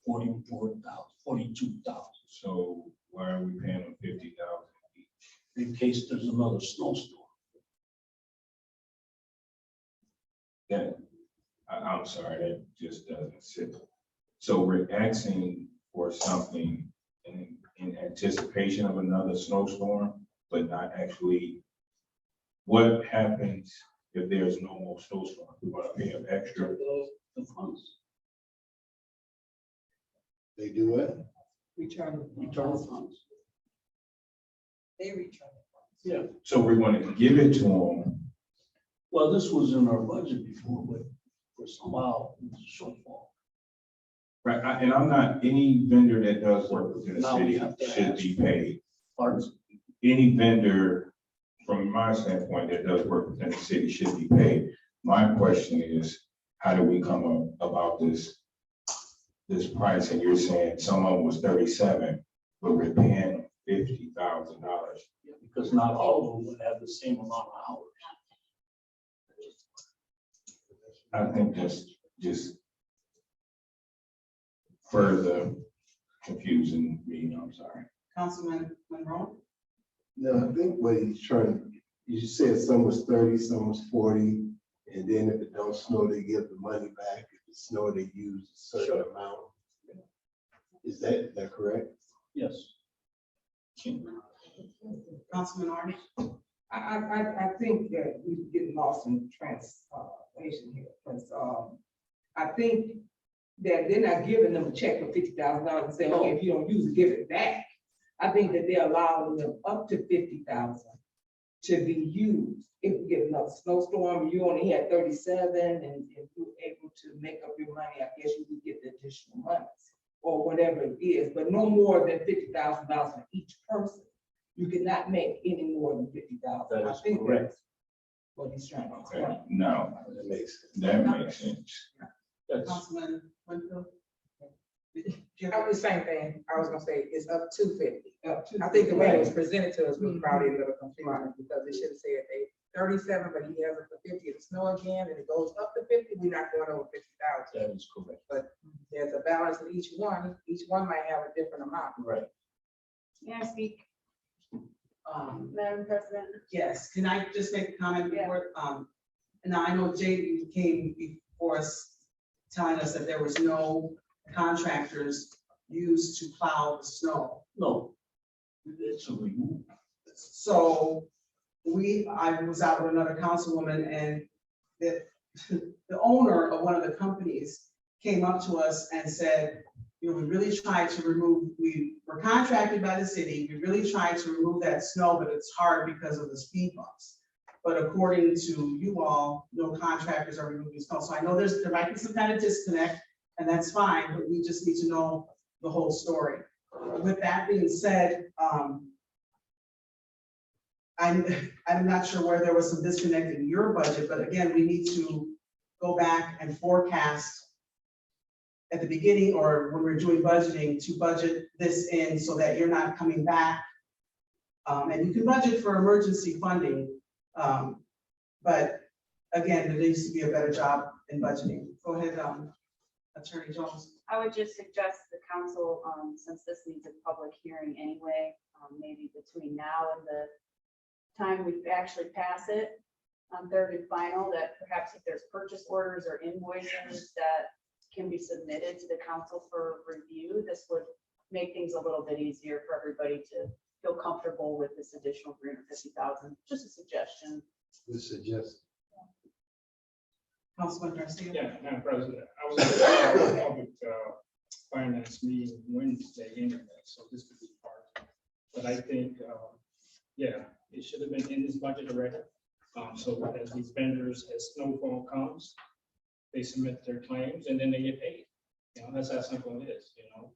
44,000, 42,000. So why are we paying them 50,000 each? In case there's another snowstorm. That, I'm sorry, that just doesn't sit. So we're asking for something in anticipation of another snowstorm, but not actually. What happens if there's no more snowstorm? We're gonna pay them extra. The funds. They do it? Return. Return of funds. They return. Yeah. So we're gonna give it to them. Well, this was in our budget before, but for somehow it's a shortfall. Right, and I'm not, any vendor that does work within the Now we city have to should ask. be paid. Pardon? Any vendor, from my standpoint, that does work within the city should be paid. My question is, how do we come up about this price? And you're saying some of them was 37, but we're paying $50,000. Because not all of them would have the same amount of hours. I think that's just further confusing me, I'm sorry. Councilman Monroe. No, I think what he's trying, you said some was 30, some was 40, and then if it don't snow, they give the money back. If it snow, they use a certain amount. Is that correct? Yes. Councilman Orange. I think that we're getting lost in translation here, because I think that they're not giving them a check for $50,000 and saying, okay, if you don't use it, give it back. I think that they're allowing them up to 50,000 to be used. If we get another snowstorm, you only had 37, and if you're able to make up your money, I guess you would get the additional money or whatever it is, but no more than $50,000 for each person. You cannot make any more than 50,000. That I is think correct. that's what he's trying to Okay, explain. no, that makes sense. That's, Councilman Winfield. I was the same thing. I was gonna say it's up to 50. Up to I think the way it was presented to us was probably a little confusing because it should have said 37, but he has it for 50, it'll snow again and it goes up to 50, we're not going over 50,000. that is correct. But there's a balance of each one might have a different amount. Right. May I speak? Madam President? Yes, can I just make a comment before, now I know Jay came before us telling us that there was no contractors used to plow the snow. No, it's a remove. So I was out with another councilwoman and the owner of one of the companies came up to us and said, you know, we really tried to remove, we were contracted by the city, we really tried to remove that snow, but it's hard because of the speed bumps. But according to you all, no contractors are removing snow. So I know there might be some kind of disconnect, and that's fine, but we just need to know the whole story. With that being said, I'm not sure where there was some disconnect in your budget, but again, we need to go back and forecast at the beginning or when we're doing budgeting to budget this in so that you're not coming back. And you can budget for emergency funding. But again, there needs to be a better job in budgeting. Go ahead, Attorney Jones. I would just suggest the council, since this needs a public hearing anyway, maybe between now and the time we actually pass it on third and final, that perhaps if there's purchase orders or invoices that can be submitted to the council for review, this would make things a little bit easier for everybody to feel comfortable with this additional 350,000. Just a suggestion. We suggest. Councilman Garcia. Yeah, Madam President, I was at the public finance meeting Wednesday anyway, so this could be part. But I think, yeah, it should have been in this budget already. So as these vendors, as snowfall comes, they submit their claims and then they get paid. You know, that's how simple it is, you know.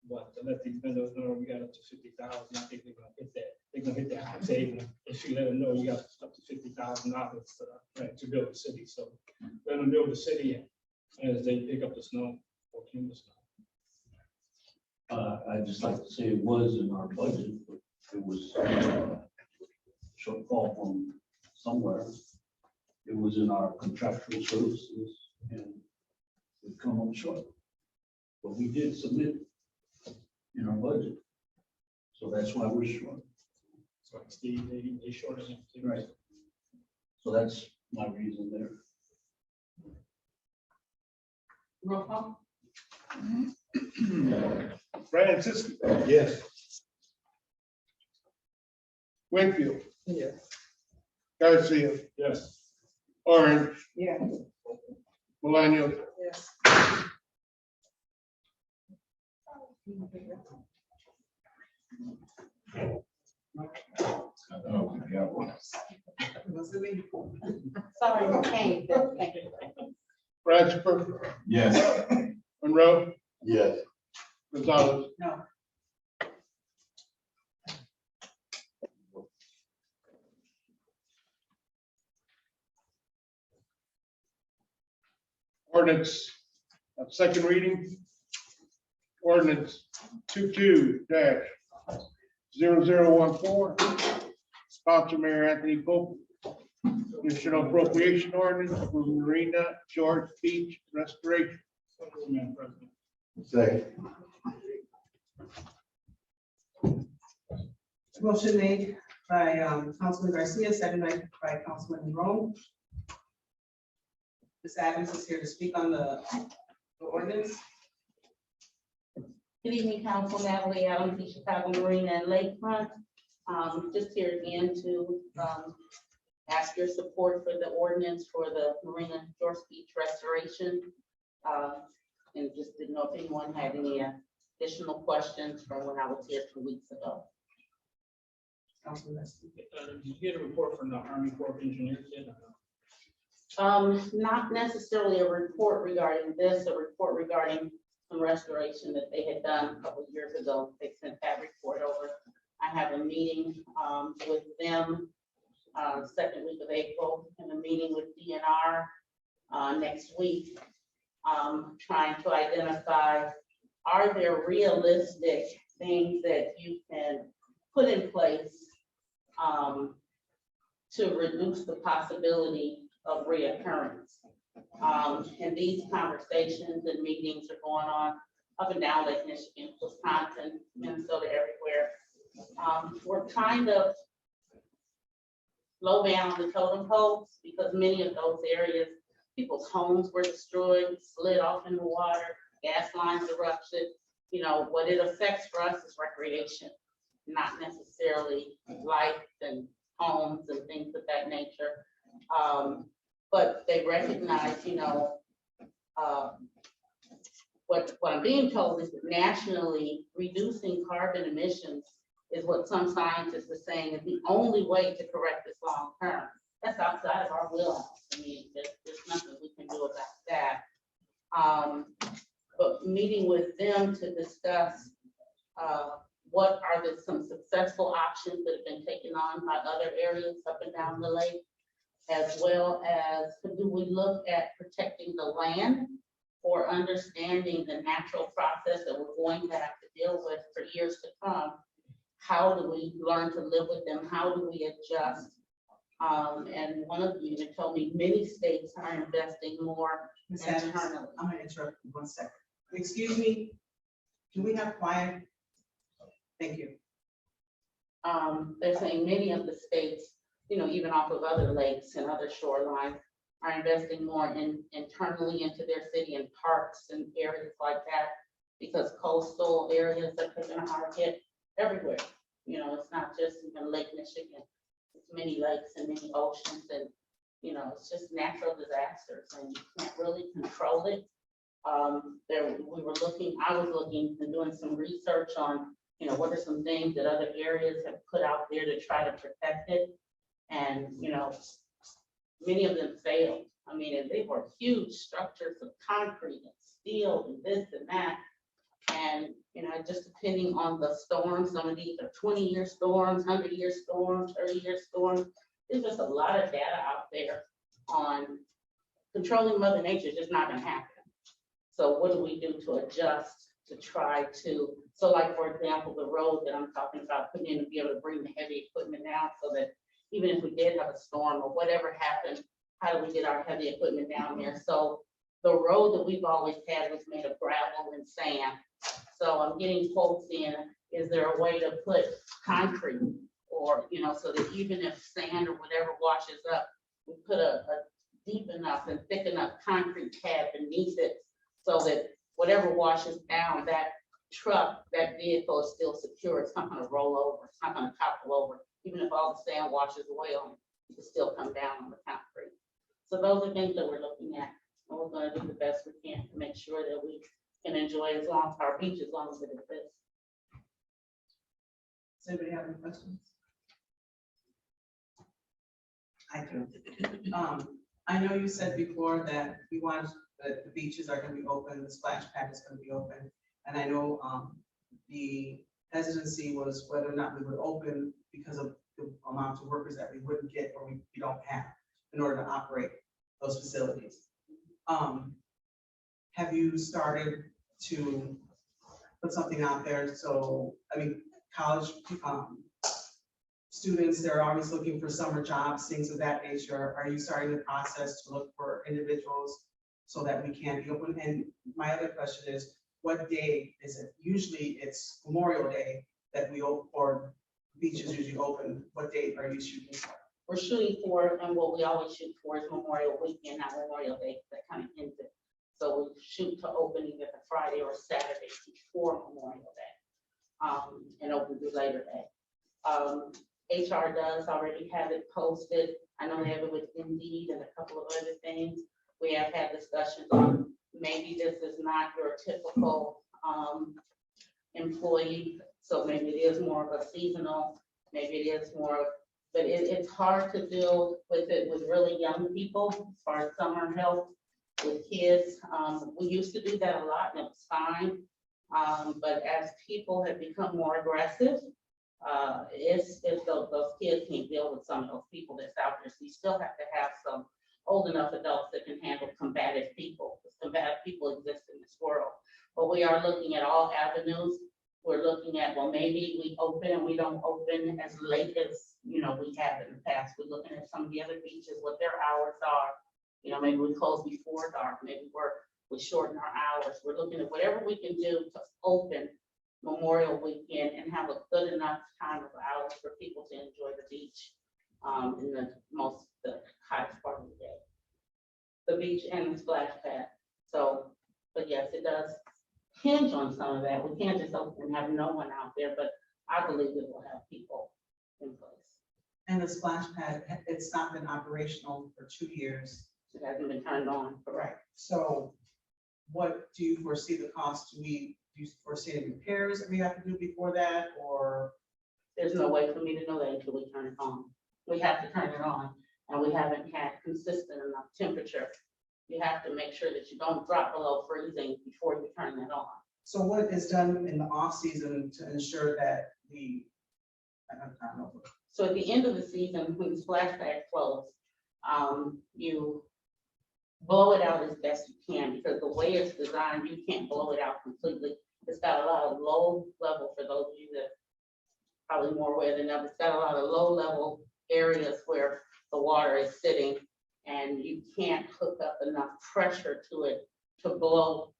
But to let these vendors know we got up to 50,000, I think they're gonna hit that. They're gonna hit that high table if you let them know you got up to $50,000 to build the city. So let them build the city as they pick up the snow or clean the snow. I'd just like to say it was in our budget, but it was shortfall from somewhere. It was in our contractual services and we come up short. But we did submit in our budget. So that's why we're short. So like Steve, they shorted it. Right. So that's my reason there. Roll call. Francis. Yes. Winfield. Yes. Garcia. Yes. Orange. Yeah. Maloney. Yes. Oh, we got one. Was it me? Sorry, okay. Ratchford. Yes. Monroe. Yes. Gonzalez. No. Ordinance, second reading. Ordinance 22-0014. Sponsor Mayor Anthony Pope. Additional appropriation ordinance for Marina George Beach restoration. Madam President. Second. Motion made by Councilman Garcia, seconded by Councilman Rome. Ms. Adams is here to speak on the ordinance. Good evening, Council. Natalie Adams, the Chicago Marina and Lakefront. Just here again to ask your support for the ordinance for the Marina George Beach restoration. And just didn't know if anyone had any additional questions from when I was here 2 weeks ago. Councilman. Did you get a report from the Army Corps of Engineers yet? Not necessarily a report regarding this, a report regarding some restoration that they had done a couple of years ago. They sent that report over. I have a meeting with them second week of April and a meeting with DNR next week, trying to identify, are there realistic things that you can put in place to reduce the possibility of reoccurrence. And these conversations and meetings are going on up and down Lake Michigan, Wisconsin, Minnesota, everywhere. We're kind of low down on the totem poles because many of those areas, people's homes were destroyed, slid off in the water, gas lines erupted. You know, what it affects for us is recreation, not necessarily life and homes and things of that nature. But they recognize, you know, what I'm being told is that nationally reducing carbon emissions is what some scientists are saying is the only way to correct this long term. That's outside of our wheelhouse. I mean, there's nothing we can do about that. But meeting with them to discuss what are some successful options that have been taken on by other areas up and down the lake, as well as do we look at protecting the land or understanding the natural process that we're going to have to deal with for years to come. How do we learn to live with them? How do we adjust And one of you even told me many states are investing more Ms. Adams, internally. I'm gonna interrupt you 1 second. Excuse me, can we have quiet? Thank you. They're saying many of the states, you know, even off of other lakes and other shorelines, are investing more internally into their city and parks and areas like that, because coastal areas are taking a hard hit everywhere. You know, it's not just even Lake Michigan, it's many lakes and many oceans, and, you know, it's just natural disasters, and you can't really control it. I was looking and doing some research on, you know, what are some things that other areas have put out there to try to protect it. And, you know, many of them failed. I mean, and they were huge structures of concrete and steel and this and that. And, you know, just depending on the storm, some of these are 20-year storms, 100-year storms, 30-year storms. There's just a lot of data out there on controlling Mother Nature is just not gonna happen. So what do we do to adjust to try to, so like, for example, the road that I'm talking about, putting in to be able to bring the heavy equipment down so that even if we did have a storm or whatever happened, how do we get our heavy equipment down there? So the road that we've always had was made of gravel and sand. So I'm getting quotes in, is there a way to put concrete, or, you know, so that even if sand or whatever washes up, we put a deep enough and thick enough concrete pad beneath it so that whatever washes down, that truck, that vehicle is still secure. It's not gonna roll over, it's not gonna topple over. Even if all the sand washes away on it, it can still come down on the concrete. So those are things that we're looking at, and we're gonna do the best we can to make sure that we can enjoy our beach as long as it exists. Does anybody have any questions? I do. I know you said before that you want, that the beaches are gonna be open, the splash pad is gonna be open. And I know, the hesitancy was whether or not we would open because of the amount of workers that we wouldn't get or we don't have in order to operate those facilities. Have you started to put something out there? So, I mean, college, students, they're always looking for summer jobs, things of that nature. Are you starting the process to look for individuals so that we can be open? And my other question is, what day is it? Usually it's Memorial Day that we open, or beaches usually open. What date are you shooting for? We're shooting for, and what we always shoot for is Memorial Weekend, not Memorial Day, that kind of ends it. So we shoot to open either the Friday or Saturday before Memorial Day, and open through Labor Day. HR does already have it posted. I know they have it with Indeed and a couple of other things. We have had discussions on maybe this is not your typical employee, so maybe it is more of a seasonal, maybe it is more, but it's hard to deal with it with really young people as far as summer help with kids. We used to do that a lot and it was fine. But as people have become more aggressive, it's those kids can't deal with some of those people that's out there. So you still have to have some old enough adults that can handle combative people. Because combative people exist in this world. But we are looking at all avenues. We're looking at, well, maybe we open and we don't open as late as, you know, we have in the past. We're looking at some of the other beaches, what their hours are. You know, maybe we close before dark, maybe we shorten our hours. We're looking at whatever we can do to open Memorial Weekend and have a good enough time of hours for people to enjoy the beach in the hottest part of the day. The beach and the splash pad. So, but yes, it does hinge on some of that. We can't just open and have no one out there, but I believe it will have people in place. And the splash pad, it's not been operational for 2 years. It hasn't been turned on. Right. So what do you foresee the cost? Do you foresee any repairs that we have to do before that, or? There's no way for me to know that until we turn it on. We have to turn it on, and we haven't had consistent enough temperature. You have to make sure that you don't drop below freezing before you turn that on. So what is done in the off season to ensure that I don't know. So at the end of the season, when the splash pad closes, you blow it out as best you can, because the way it's designed, you can't blow it out completely. It's got a lot of low level, for those of you that probably more aware than others, it's got a lot of low level areas where the water is sitting and you can't hook up enough pressure to it to blow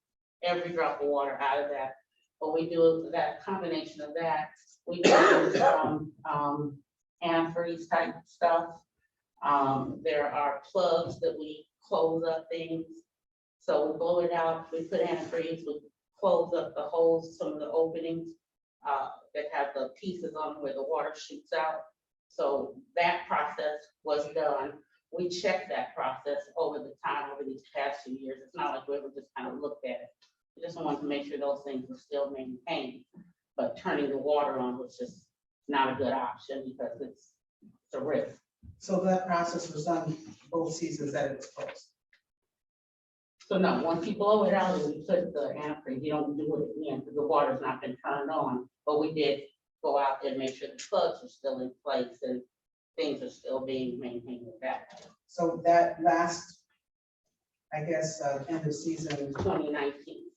every drop of water out of that. But we do that combination of that. We do some antifreeze type stuff. There are plugs that we close up things. So we blow it out, we put antifreeze, we close up the holes, some of the openings that have the pieces on where the water shoots out. So that process was done. We checked that process over the time, over these past few years. It's not like we ever just kind of looked at it. We just wanted to make sure those things were still maintained. But turning the water on was just not a good option because it's a risk. So that process was done both seasons that it was closed. So no, once you blow it out and we put the antifreeze, you don't do it again because the water's not been turned on. But we did go out and make sure the plugs are still in place and things are still being maintained with that. So that last, I guess, end of season. 2019.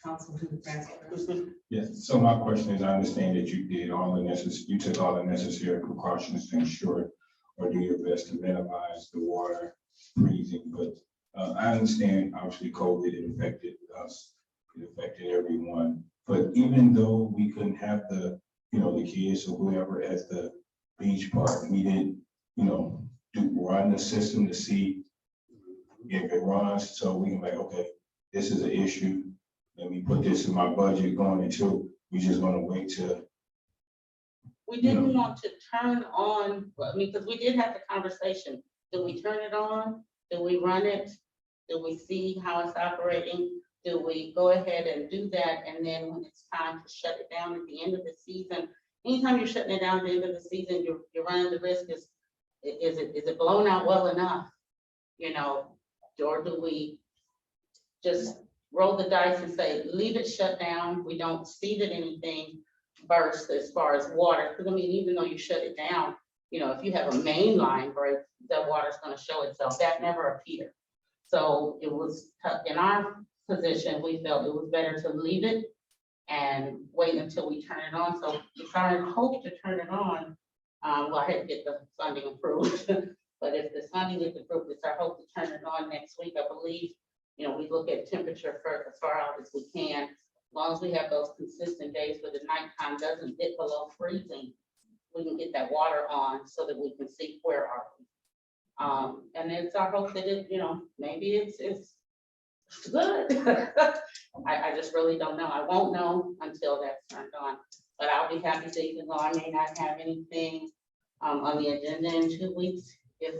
Councilman Francis. Yes, so my question is, I understand that you did all the necessary, you took all the necessary precautions to ensure or do your best to minimize the water freezing, but I understand obviously COVID, it affected us, it affected everyone. But even though we couldn't have the, the kids or whoever at the beach park, we didn't, run the system to see if it runs, so we can like, okay, this is an issue. Let me put this in my budget going into, we just want to wait till. We didn't want to turn on, because we did have the conversation. Do we turn it on? Do we run it? Do we see how it's operating? Do we go ahead and do that? And then when it's time to shut it down at the end of the season, anytime you're shutting it down at the end of the season, you're running the risk is it blown out well enough? Or do we just roll the dice and say, leave it shut down. We don't see that anything burst as far as water. Because even though you shut it down, if you have a main line break, that water's going to show itself. That never appeared. So it was in our position, we felt it was better to leave it and wait until we turn it on. So it's our hope to turn it on. Well, I had to get the funding approved, but if the funding is approved, it's our hope to turn it on next week. I believe we look at temperature for as far out as we can. As long as we have those consistent days where the nighttime doesn't dip below freezing, we can get that water on so that we can see where are we. And it's our hope that it, maybe it's good. I just really don't know. I won't know until that's turned on. But I'll be happy to, even though I may not have anything on the agenda in 2 weeks, if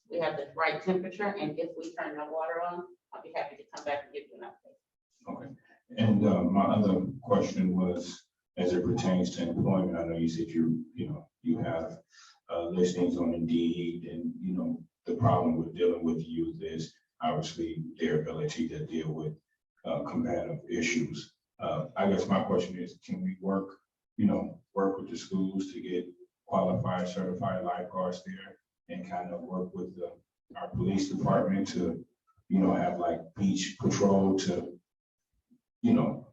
we have the right temperature and if we turn the water on, I'll be happy to come back and give you an update. Okay. And my other question was, as it pertains to employment, I know you said you have listings on Indeed, and the problem with dealing with youth is obviously their ability to deal with combative issues. I guess my question is, can we work with the schools to get qualified, certified lifeguards there, and kind of work with our police department to have like beach patrol to,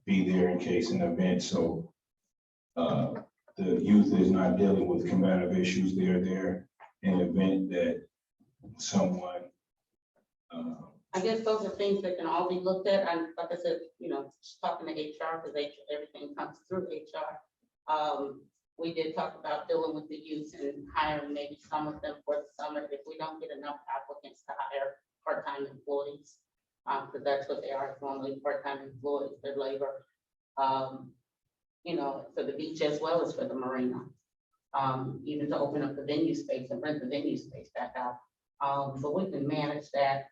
be there in case an event. So the youth is not dealing with combative issues. They're there in an event that someone. I guess those are things that can all be looked at. And like I said, just talking to HR, because everything comes through HR. We did talk about dealing with the youth and hiring maybe some of them for the summer if we don't get enough applicants to hire part-time employees, because that's what they are, normally part-time employees, their labor, for the beach as well as for the marina, even to open up the venue space and rent the venue space back out. But we can manage that,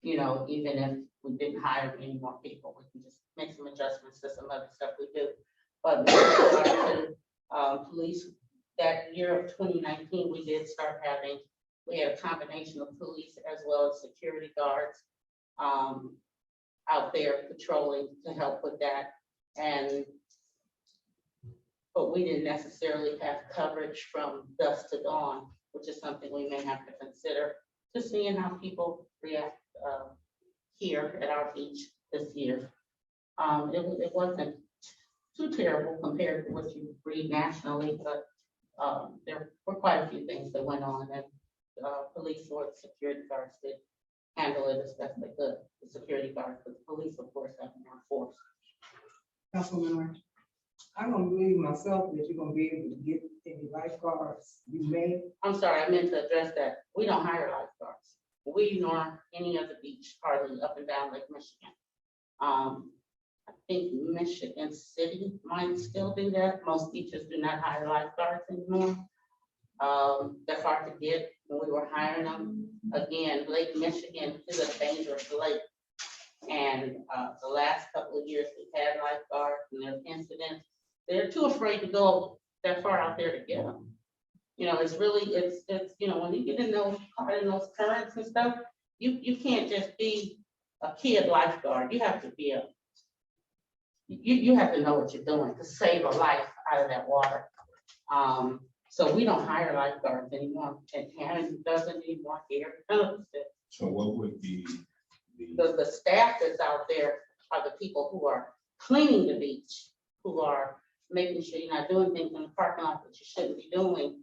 even if we didn't hire any more people, we can just make some adjustments to some other stuff we do. But with regard to police, that year of 2019, we did start having, we had a combination of police as well as security guards out there patrolling to help with that. But we didn't necessarily have coverage from dusk to dawn, which is something we may have to consider, just seeing how people react here at our beach this year. It wasn't too terrible compared to what you read nationally, but there were quite a few things that went on, and police or security guards did handle it as best they could. The security guards, but the police, of course, have more force. Councilwoman Orange. I don't believe myself that you're gonna be able to get any lifeguards. You may, I'm sorry, I meant to address that. We don't hire lifeguards. We nor any other beach hardly up and down Lake Michigan. I think Michigan City might still do that. Most beaches do not hire lifeguards anymore. They're hard to get when we were hiring them. Again, Lake Michigan is a dangerous lake. And the last couple of years we've had lifeguards and their incidents, they're too afraid to go that far out there to get them. You know, it's really, it's, you know, when you get in those currents and stuff, you can't just be a kid lifeguard. You have to be you have to know what you're doing to save a life out of that water. So we don't hire lifeguards anymore, and Karen doesn't anymore here. So what would be The staff that's out there are the people who are cleaning the beach, who are making sure you're not doing things in the parking lot that you shouldn't be doing.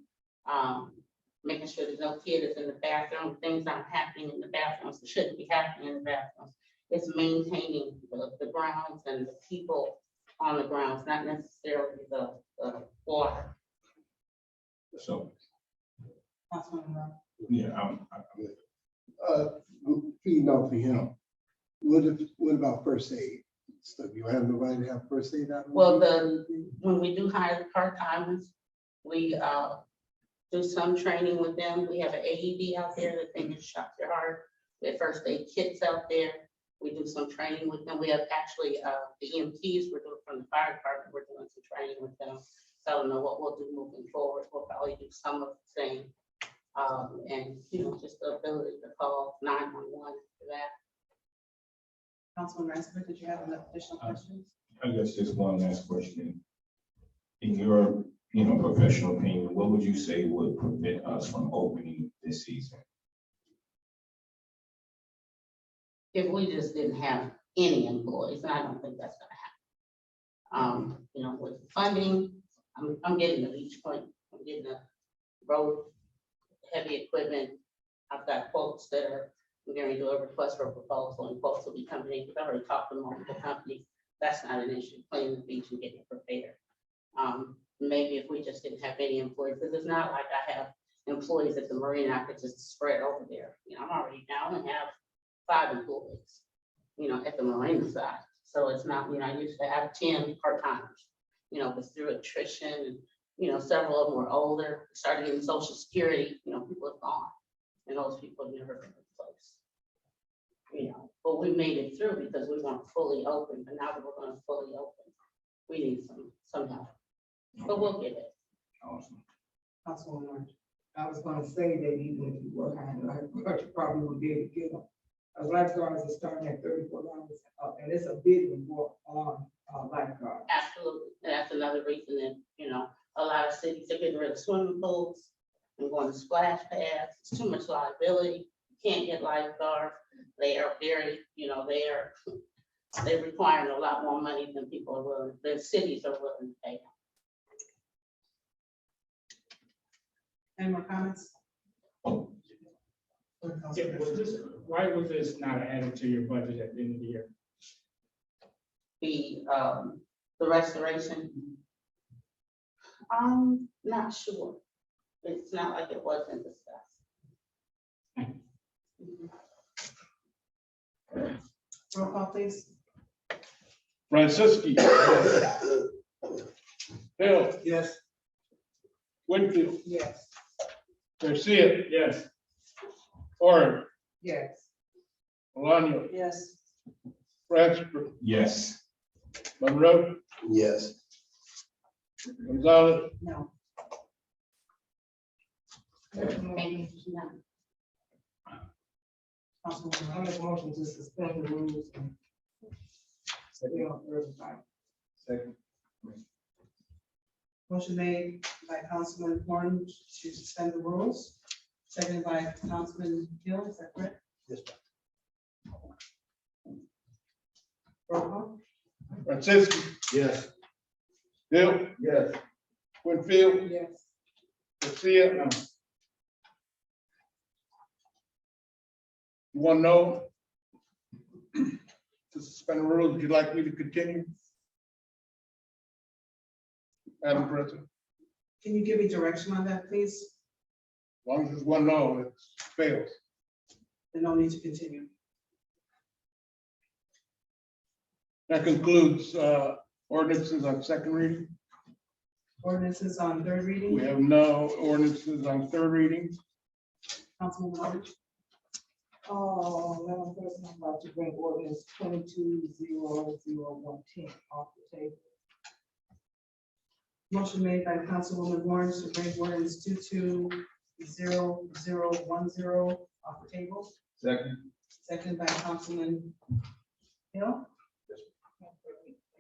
Making sure there's no kid is in the bathroom, things aren't happening in the bathrooms that shouldn't be happening in the bathrooms. It's maintaining the grounds and the people on the grounds, not necessarily the water. So, Councilwoman Rowe. yeah, Feeding off of him. What about first aid? So you have nobody to have first aid out? Well, when we do hire the part-timers, we do some training with them. We have an AED out there that they can shock their heart. We have first aid kits out there. We do some training with them. We have actually the EMTs we're doing from the fire department. We're doing some training with them. So I don't know what we'll do moving forward. We'll probably do some of the same. And, you know, just the ability to call 911 for that. Councilwoman Riceburg, did you have any additional questions? I guess just one last question. In your, professional opinion, what would you say would prevent us from opening this season? If we just didn't have any employees, and I don't think that's gonna happen. With funding, I'm getting the beach point, I'm getting the road, heavy equipment. I've got quotes that we're going to do a request for a proposal, and quotes will be coming in, because I already talked to multiple companies. That's not an issue, cleaning the beach and getting it prepared. Maybe if we just didn't have any employees, because it's not like I have employees at the marina I could just spread over there. I'm already down and have 5 employees, at the marina side. So it's not, I used to have 10 part-timers, but through attrition and, several of them were older, started getting Social Security, people have gone, and those people have never been replaced. But we made it through because we weren't fully open, but now that we're going to fully open, we need some help. But we'll get it. Awesome. Councilwoman Orange. I was gonna say that even if you were hiring lifeguards, you probably would be able to get them. As lifeguards are starting at $34, and it's a big report on lifeguards. Absolutely. And that's another reason that, a lot of cities are getting rid of swimming pools and going to splash pads. It's too much liability. You can't get lifeguards. They are very, they're requiring a lot more money than people are willing, than cities are willing to pay. Any more comments? Yeah, why was this not added to your budget at the end of the year? The restoration, I'm not sure. It's not like it wasn't discussed. Roll call, please. Franciski. Hill. Yes. Winfield. Yes. Garcia. Yes. Orange. Yes. Maloney. Yes. Francisco. Yes. Monroe. Yes. Gonzalez. No. Thank you. No. Councilwoman I Rowe. make a motion to suspend the rules and stay on third and final. Second. Motion made by Councilman Horn to suspend the rules, seconded by Councilman Hill, is that correct? Yes. Roll call. Francisco. Yes. Hill, Yes. Winfield, Yes. Garcia. One no. To suspend the rules, would you like me to continue? Madam President, Can you give me direction on that, please? as long as it's one no, it fails. Then no need to continue. That concludes ordinances on second reading. Ordinances on third reading. We have no ordinances on third reading. Councilwoman Aldridge. Oh, Madam President, I'm about to bring ordinance 22-00110 off the table. Motion made by Councilwoman Lawrence to bring ordinance 22-0010 off the table. Second. Second by Councilman Hill. I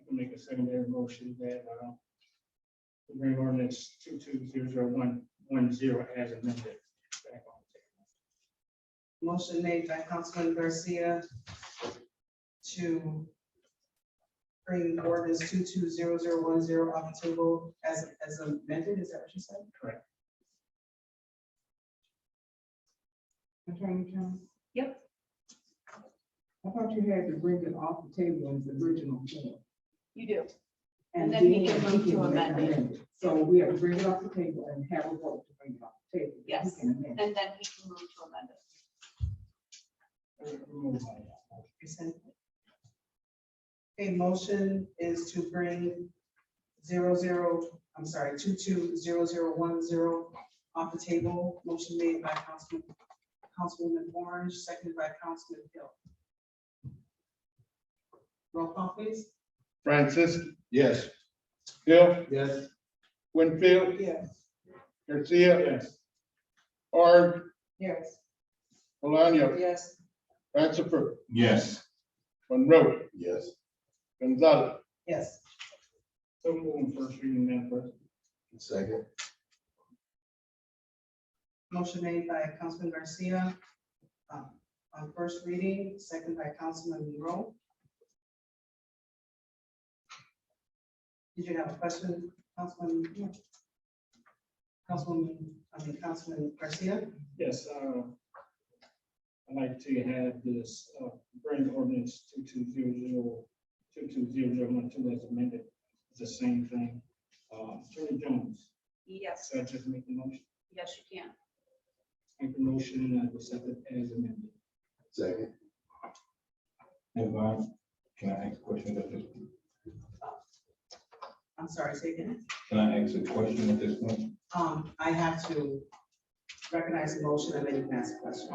can make a secondary motion that, to bring ordinance 22-00110 as amended. Back on the table. Motion made by Councilman Garcia to bring ordinance 22-0010 off the table as amended. Is that what you said? Correct. Attorney General, Yep. I thought you had to bring it off the table in its original form. You do. And And then he can move to amend it. So we have to bring it off the table and have a vote to bring it off the table. Yes. He can amend it. And then he can move to amend it. A motion is to bring 22-0010 off the table. Motion made by Councilwoman Orange, seconded by Councilman Hill. Roll call, please. Francis, Yes. Hill, Yes. Winfield, Yes. Garcia, Yes. Ard, Yes. Malonio, Yes. Ratchford, Yes. Monroe, Yes. Gonzalez. Yes. So moving first reading, Madam President. Second. Motion made by Councilman Garcia on first reading, second by Councilman Monroe. Did you have a question, Councilman? Councilman Garcia? Yes, I'd like to have this, bring ordinance 22-0012 as amended. It's the same thing. Attorney Jones, Yes, so I just make the motion, yes, you can. make the motion and I accept it as amended. Second. Can I ask a question at this point? I'm sorry, say again. Can I ask a question at this point? I have to recognize the motion and then you can ask a question.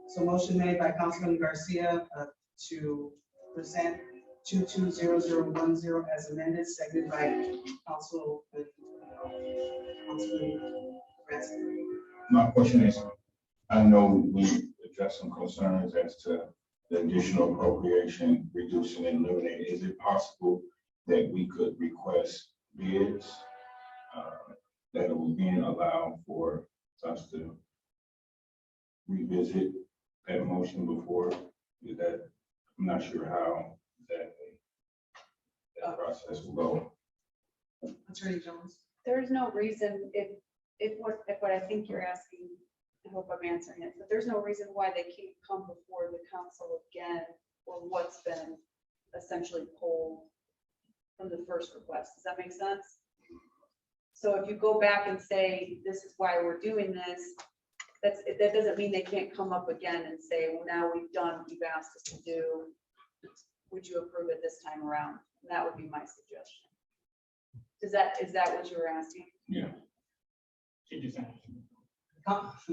So motion made by Councilman Garcia to present 22-0010 as amended, seconded by Councilman Ratzenberger. My question is, I know we addressed some concerns as to the additional appropriation, reducing and eliminating. Is it possible that we could request bids that will then allow for us to revisit that motion before? Is that, I'm not sure how that process will go. Attorney Jones. There's no reason if what I think you're asking, I hope I'm answering it, but there's no reason why they can't come before the council again for what's been essentially pulled from the first request. Does that make sense? So if you go back and say, this is why we're doing this, that doesn't mean they can't come up again and say, well, now we've done what you've asked us to do. Would you approve it this time around? And that would be my suggestion. Is that what you were asking? Yeah.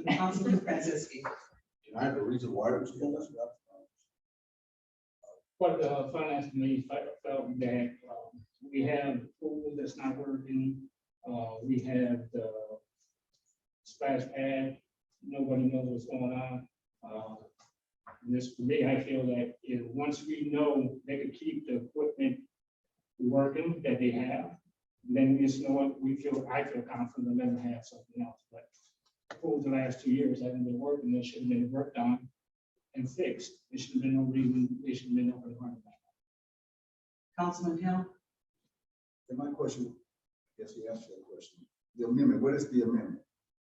Councilman Franciski. Can I have a reason why it was pulled? But the finance committee felt that we have pool that's not working. We have the splash pad. Nobody knows what's going on. This, for me, I feel that if once we know they could keep the equipment working that they have, then you know what, I feel confident let them have something else. But for the last 2 years, haven't been working. They should have been worked on and fixed. There should have been no reason they should have been up and running. Councilman Hill. And my question, Yes, he asked you a question. The amendment, what is the amendment?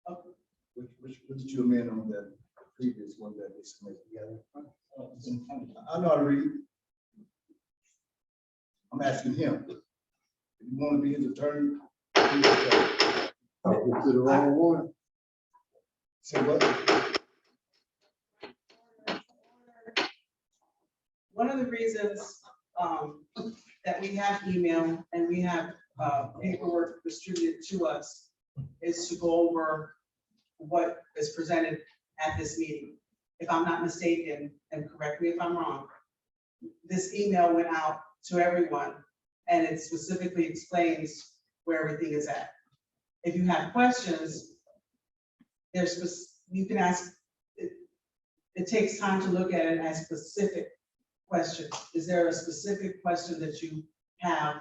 What did you amend on that previous one that they submitted? I know how to read. I'm asking him. If you want to be his attorney. To the wrong one. Say what? One of the reasons that we have email and we have paperwork distributed to us is to go over what is presented at this meeting. If I'm not mistaken, and correct me if I'm wrong, this email went out to everyone and it specifically explains where everything is at. If you have questions, you can ask, it takes time to look at it and ask specific questions. Is there a specific question that you have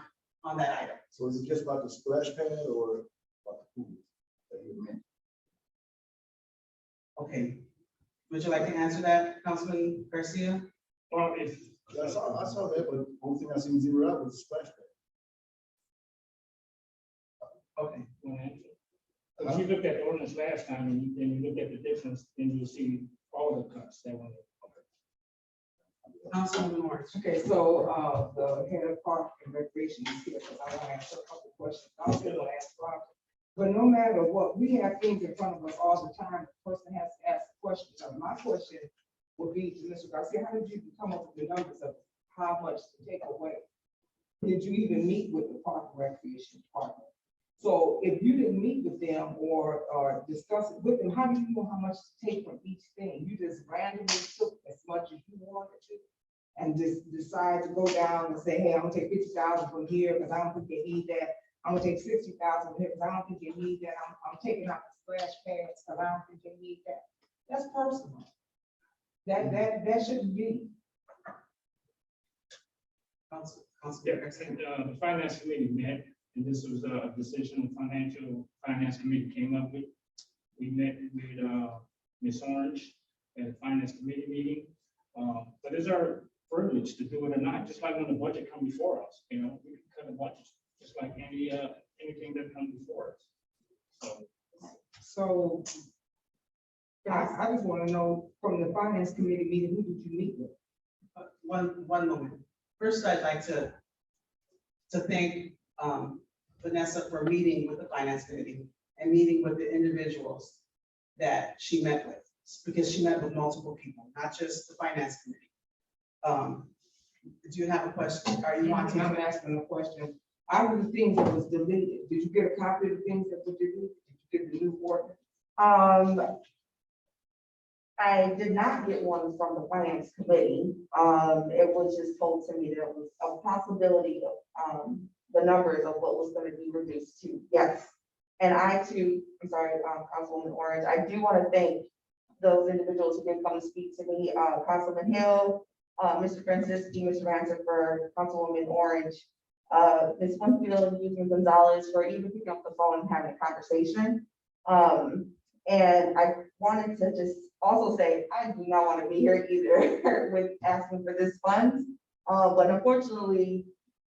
on that item? So is it just about the splash pad or about the pool that you meant? Okay, would you like to answer that, Councilman Garcia? Well, if. I saw that, but the only thing I seen zero out was the splash pad. Okay. If you looked at the ordinance last time and you look at the difference, then you'll see all the cuts that went. Councilwoman Morris. Okay, so, the head of park and recreation is here, because I want to ask her a couple of questions. I was gonna ask Rob. But no matter what, we have things in front of us all the time. The person has to ask a question. So my question would be to Mr. Garcia, how did you come up with the numbers of how much to take away? Did you even meet with the park and recreation department? So if you didn't meet with them or discuss it with them, how do you know how much to take from each thing? You just randomly took as much as you wanted to and just decide to go down and say, hey, I'm gonna take 50,000 from here because I don't think they need that. I'm gonna take 60,000 from here because I don't think they need that. I'm taking out the splash pads because I don't think they need that. That's personal. That shouldn't be. The finance committee met, and this was a decision the finance committee came up with. We met with Ms. Orange at the finance committee meeting. But it's our privilege to do it or not, just like when the budget comes before us, we can cut a budget just like anything that comes before us. So I just want to know from the finance committee meeting, who did you meet with? One moment. First, I'd like to thank Vanessa for meeting with the finance committee and meeting with the individuals that she met with, because she met with multiple people, not just the finance committee. Do you have a question? Are you wanting? I'm asking a question. Out of the things that was deleted, did you get a copy of the things that were deleted? Did you get the new ordinance? I did not get one from the finance committee. It was just told to me that it was a possibility of the numbers of what was going to be reduced to. Yes. And I too, I'm sorry, Councilwoman Orange, I do want to thank those individuals who did come to speak to me, Councilman Hill, Mr. Francisci, Mr. Ransford, Councilwoman Orange, Ms. Winfield, Ms. Gonzalez, for even picking up the phone and having a conversation. And I wanted to just also say, I do not want to be here either with asking for this funds. But unfortunately,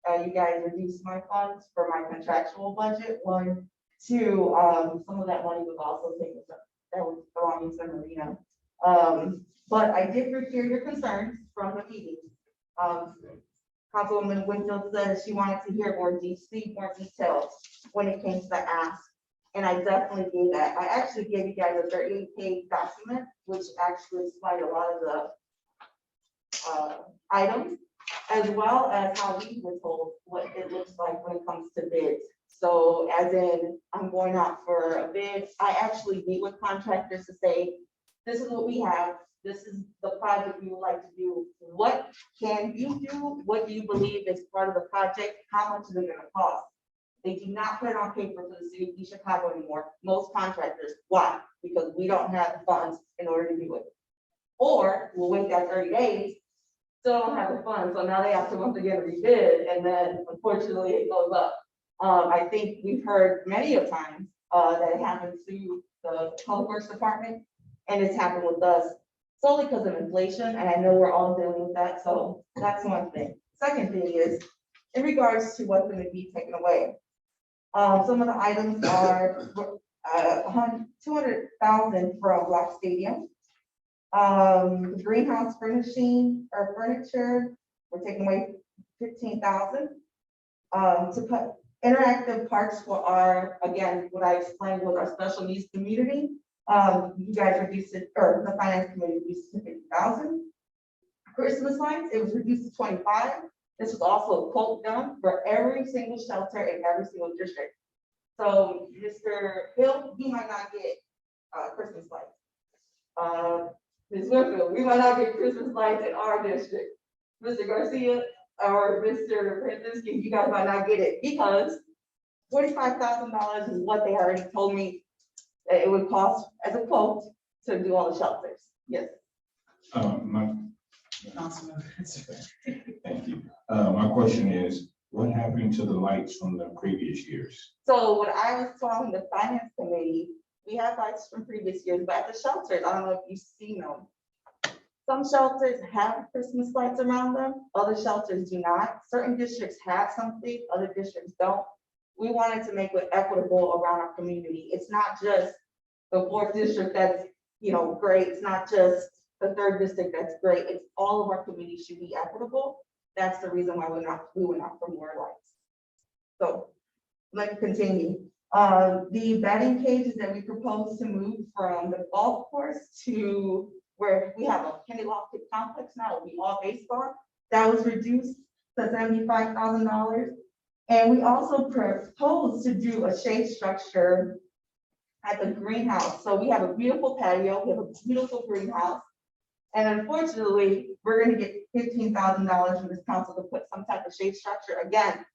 you guys reduced my funds for my contractual budget. One, two, some of that money was also taken, that was belonging to Marina. But I did hear your concerns from the meeting. Councilwoman Winfield said she wanted to hear more details when it came to the ask. And I definitely gave that. I actually gave you guys a 38-page document, which actually explained a lot of the items, as well as how we were told what it looks like when it comes to bids. So as in, I'm going out for a bid. I actually meet with contractors to say, this is what we have. This is the project we would like to do. What can you do? What do you believe is part of the project? How much is it going to cost? They do not put it on paper for the city of East Chicago anymore. Most contractors, why? Because we don't have the funds in order to do it. Or we'll wait that 30 days, still don't have the funds, so now they have to once again rebid, and then unfortunately it goes up. I think we've heard many of times that it happened to the Public Works Department, and it's happened with us solely because of inflation, and I know we're all dealing with that, so that's one thing. Second thing is, in regards to what's going to be taken away, Some of the items are 200,000 for a block stadium. The greenhouse furnishing or furniture, we're taking away 15,000. To put interactive parks for our, again, what I explained was our special needs community. You guys reduced it, or the finance committee reduced it to 50,000. Christmas lights, it was reduced to 25. This was also a quote done for every single shelter in every single district. So Mr. Hill, he might not get Christmas lights. Ms. Winfield, we might not get Christmas lights in our district. Mr. Garcia or Mr. Krasinski, you guys might not get it because $45,000 is what they already told me that it would cost as a quote to do all the shelters. Yes. Councilman. Thank you. My question is, what happened to the lights from the previous years? So what I was telling the finance committee, we have lights from previous years, but at the shelters, I don't know if you've seen them. Some shelters have Christmas lights around them, other shelters do not. Certain districts have something, other districts don't. We wanted to make it equitable around our community. It's not just the 4th district that's, great. It's not just the 3rd district that's great. It's all of our communities should be equitable. That's the reason why we were not for more lights. So let me continue. The batting cages that we propose to move from the golf course to where we have a Kenny Lofted complex now, it'll be all baseball. That was reduced to $75,000. And we also propose to do a shade structure at the greenhouse. So we have a beautiful patio, we have a beautiful greenhouse. And unfortunately, we're gonna get $15,000 from this council to put some type of shade structure. Again,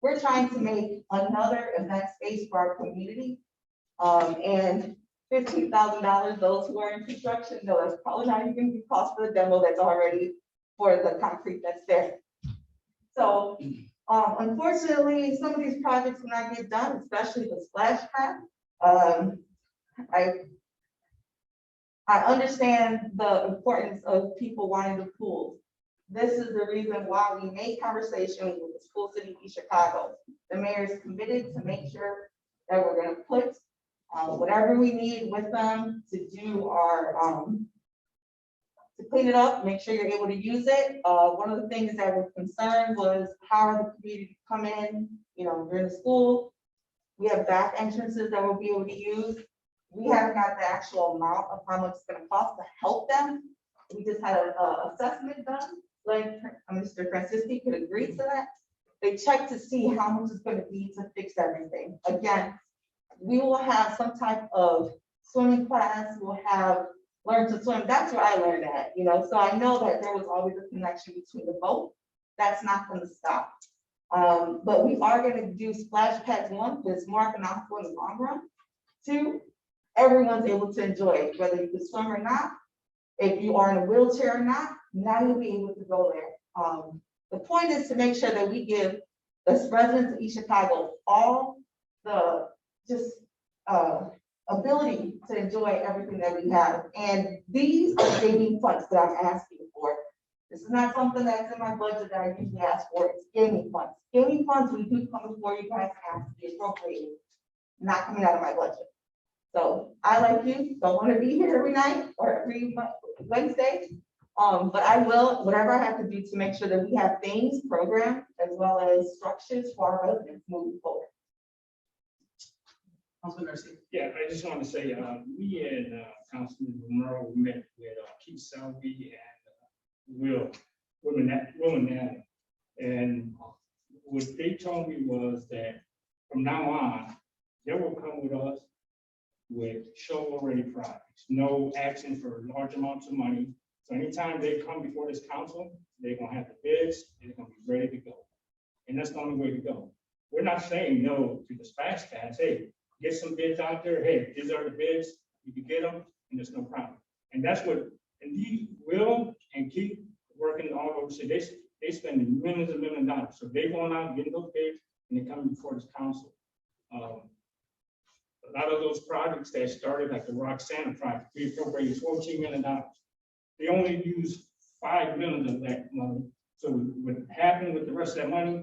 we're trying to make another event space for our community. And $15,000, those who are in construction, no, that's probably not even the cost for the demo that's already for the concrete that's there. So unfortunately, some of these projects will not get done, especially the splash pad. I understand the importance of people wanting the pools. This is the reason why we made conversation with the school city of Chicago. The mayor is committed to make sure that we're gonna put whatever we need with them to do our, to clean it up, make sure you're able to use it. One of the things that was concerned was how are the community come in, during the school. We have back entrances that we'll be able to use. We haven't got the actual amount of how much it's gonna cost to help them. We just had an assessment done, like Mr. Francisci could agree to that. They checked to see how much it's gonna be to fix everything. Again, we will have some type of swimming class, we'll have learn to swim. That's where I learned that, so I know that there was always a connection between the both. That's not gonna stop. But we are gonna do splash pads 1, because it's more economical in the long run. 2, everyone's able to enjoy it, whether you can swim or not. If you are in a wheelchair or not, now you'll be able to go there. The point is to make sure that we give the residents of East Chicago all the ability to enjoy everything that we have. And these are gaming funds that I'm asking for. This is not something that's in my budget that I usually ask for. It's gaming funds. Gaming funds, we do come before you guys ask to be appropriated, not coming out of my budget. So I, like you, don't want to be here every night or every Wednesday. But I will, whatever I have to do to make sure that we have things programmed as well as structures for our residents moving forward. Councilman Garcia. Yeah, I just want to say, me and Councilman Romero met with Keith Selby and Will Manning. And what they told me was that from now on, they will come with us with shovel-ready projects, no action for large amounts of money. So anytime they come before this council, they're gonna have the bids, they're gonna be ready to go. And that's the only way to go. We're not saying no to the splash pads. Hey, get some bids out there. Hey, these are the bids. You can get them, and there's no problem. And that's what, and he will and keep working all over. So they spend millions and millions of dollars. So they going out, getting those bids, and they come before this council. A lot of those projects that started, like the Roxana project, we appropriated $14 million. They only used $5 million of that money. So what happened with the rest of that money,